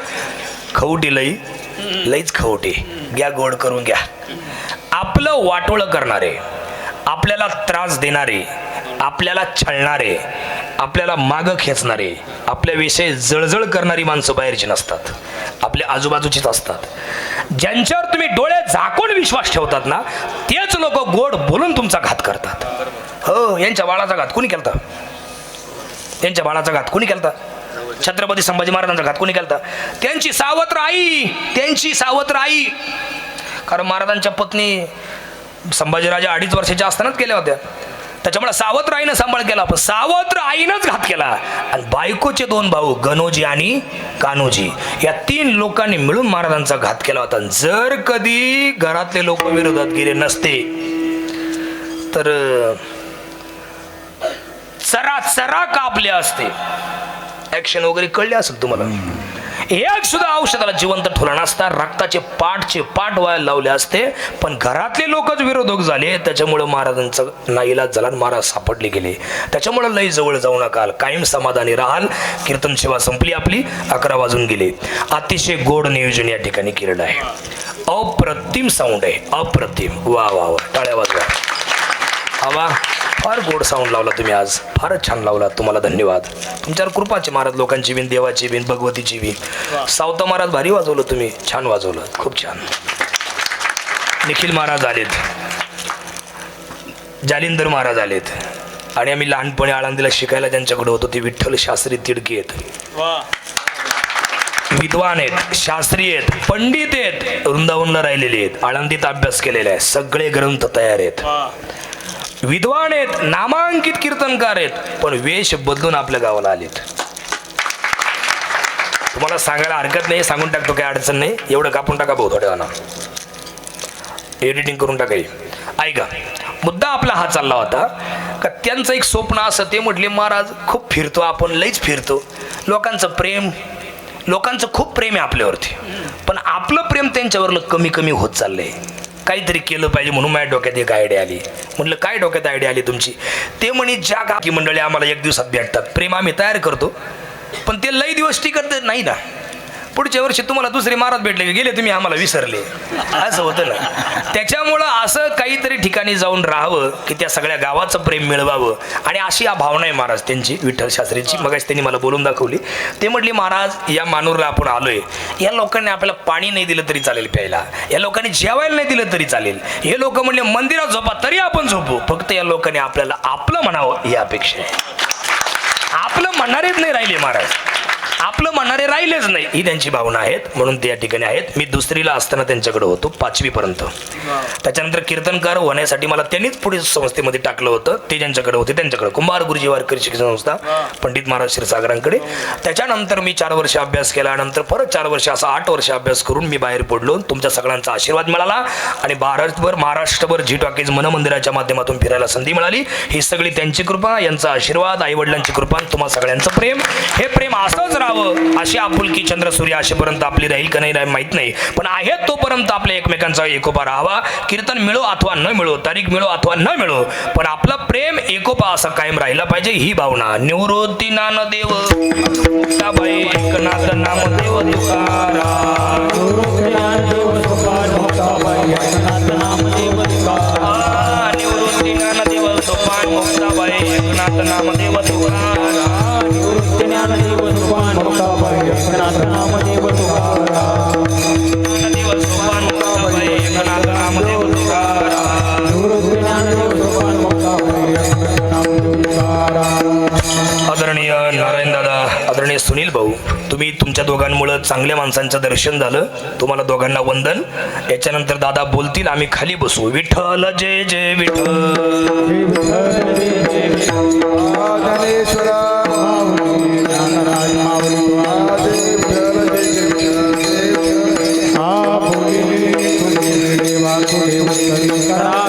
खवटी लईच खवटी घ्या गोड करून घ्या. आपलं वाटोळ करणारे आपल्याला त्रास देणारे आपल्याला छळणारे आपल्याला मागं खेचणारे आपल्याविषयी जळजळ करणारी माणसं बाहेरची नसतात आपल्या आजूबाजूचीच असतात. ज्यांच्यावर तुम्ही डोळे झाकून विश्वास ठेवतात ना तेच लोक गोड बोलून तुमचा घात करतात. हो यांच्या बाळाचा घात कोणी केलता त्यांच्या बाळाचा घात कोणी केलता छत्रपती संभाजी महाराजांचा घात कोणी केलता त्यांची सावत्र आई कारण महाराजांच्या पत्नी संभाजीराजा 2.5 वर्षाच्या असतानाच केल्या होत्या. त्याच्यामुळे सावत्र आईनं सांभाळ केला पण सावत्र आईनंच घात केला. आणि बायकोचे 2 भाऊ गणोजी आणि कान्होजी या 3 लोकांनी मिळून महाराजांचा घात केला होता. जर कधी घरातले लोक विरोधात गेले नसते तर चरा कापले असते. ऍक्शन वगैरे कळले असेल तुम्हाला. एक सुद्धा औषधाला जिवंत ठेवला नसता रक्ताचे पाठ व्हायला लावले असते. पण घरातले लोकच विरोधक झाले त्याच्यामुळे महाराजांचं नाईलाज झाला महाराज सापडले गेले. त्याच्यामुळे लई जवळ जाऊ नका कायम समाधानी राहाल. कीर्तन सेवा संपली आपली 11 वाजून गेले. अतिशय गोड नियोजन या ठिकाणी केलेलं आहे. अप्रतिम साऊंड आहे अप्रतिम. वा वा वा टाळ्या वाजवा. आवा फार गोड साऊंड लावला तुम्ही आज फारच छान लावला तुम्हाला धन्यवाद. तुमच्यावर कृपाचे महाराज लोकांची बिन देवाची बिन भगवतीची बिन. सावता महाराज भारी वाजवलं तुम्ही छान वाजवलं खूप छान. निखिल महाराज आलेत जालिंदर महाराज आलेत आणि आम्ही लहानपणी आळंदीला शिकायला ज्यांच्याकडे होतो ते विठ्ठल शास्त्री तिडके आहेत. विद्वान आहेत शास्त्री आहेत पंडित आहेत वृंदावनला राहिलेले आहेत आळंदीत अभ्यास केलेला आहे सगळे ग्रंथ तयार आहेत. विद्वान आहेत नामांकित कीर्तनकार आहेत पण वेश बदलून आपल्या गावाला आलेत. तुम्हाला सांगायला हरकत नाही सांगून टाकतो काही अडचण नाही. एवढं कापून टाका भाऊ थोड्या वेळानं एडिटिंग करून टाकाय. ऐका मुद्दा आपला हा चालला होता का त्यांचं एक स्वप्न असं ते म्हटले महाराज खूप फिरतो आपण लईच फिरतो लोकांचं खूप प्रेम आहे आपल्यावरती पण आपलं प्रेम त्यांच्यावरलं कमी होत चाललंय. काहीतरी केलं पाहिजे म्हणून माझ्या डोक्यात एक आयडिया आली. म्हटलं काय डोक्यात आयडिया आली तुमची. ते म्हणे ज्या गाकी मंडळी आम्हाला 1 दिवसात भेटतात प्रेम आम्ही तयार करतो पण ते लई दिवस टिकत नाही ना. पुढच्या वर्षी तुम्हाला दुसरे महाराज भेटले गेले तुम्ही आम्हाला विसरले असं होतं ना. त्याच्यामुळं असं काहीतरी ठिकाणी जाऊन राहावं की त्या सगळ्या गावाचं प्रेम मिळवावं आणि अशी भावना आहे महाराज त्यांची विठ्ठल शास्त्रीची. मगाशी त्यांनी मला बोलून दाखवली. ते म्हटले महाराज या मानूरला आपण आलोय या लोकांनी आपल्याला पाणी नाही दिलं तरी चालेल प्यायला या लोकांनी जेवायला नाही दिलं तरी चालेल हे लोक म्हणले मंदिरात झोपा तरी आपण झोपू फक्त या लोकांनी आपल्याला आपलं म्हणावं ही अपेक्षा आहे. आपलं म्हणणारेच नाही राहिले महाराज, आपलं म्हणणारे राहिलेच नाही, ही त्यांची भावना आहेत. म्हणून ते या ठिकाणी आहेत. मी दुसरीला असताना त्यांच्याकडे होतो 5वी पर्यंत. त्याच्यानंतर कीर्तनकार होण्यासाठी मला त्यांनीच पुढे संस्थेमध्ये टाकलं होतं. ते ज्यांच्याकडे होते त्यांच्याकडे कुंभार गुरुजी वारकरी शिक्षण संस्था पंडित महाराज क्षीरसागरांकडे. त्याच्यानंतर मी 4 वर्ष अभ्यास केला. नंतर परत 4 वर्ष असा 8 वर्ष अभ्यास करून मी बाहेर पडलो. तुमच्या सगळ्यांचा आशीर्वाद मिळाला आणि महाराष्ट्रभर जी टॉकीज मन मंदिराच्या माध्यमातून फिरायला संधी मिळाली. ही सगळी त्यांची कृपा, यांचा आशीर्वाद, आई वडिलांची कृपा, तुम्हा सगळ्यांचं प्रेम. हे प्रेम असंच राहावं, अशी आपुलकी चंद्र सूर्य असेपर्यंत आपली राहील का नाही राहील माहित नाही, पण आहे तोपर्यंत आपल्या एकमेकांचा एकोपा राहावा. कीर्तन मिळो अथवा न मिळो, तारीख मिळो अथवा न मिळो, पण आपला प्रेम एकोपा असा कायम राहिला पाहिजे, ही भावना. निवृत्ती नामदेव मुक्ताबाई एकनाथ नामदेव तुकाराम. निवृत्ती नामदेव सोपान मुक्ताबाई एकनाथ नामदेव तुकाराम. निवृत्ती नामदेव सोपान मुक्ताबाई एकनाथ नामदेव तुकाराम. निवृत्ती नामदेव सोपान मुक्ताबाई एकनाथ नामदेव तुकाराम. नामदेव सोपान मुक्ताबाई एकनाथ नामदेव तुकाराम. निवृत्ती नामदेव सोपान मुक्ताबाई एकनाथ नामदेव तुकाराम. आदरणीय नारायण दादा, आदरणीय सुनील भाऊ, तुम्ही तुमच्या दोघांमुळे चांगल्या माणसांचं दर्शन झालं. तुम्हाला दोघांना वंदन. याच्यानंतर दादा बोलतील, आम्ही खाली बसू. विठ्ठल जय जय विठ्ठल. गणेश्वरा हा बोले देवा तुझे उत्तरी करा.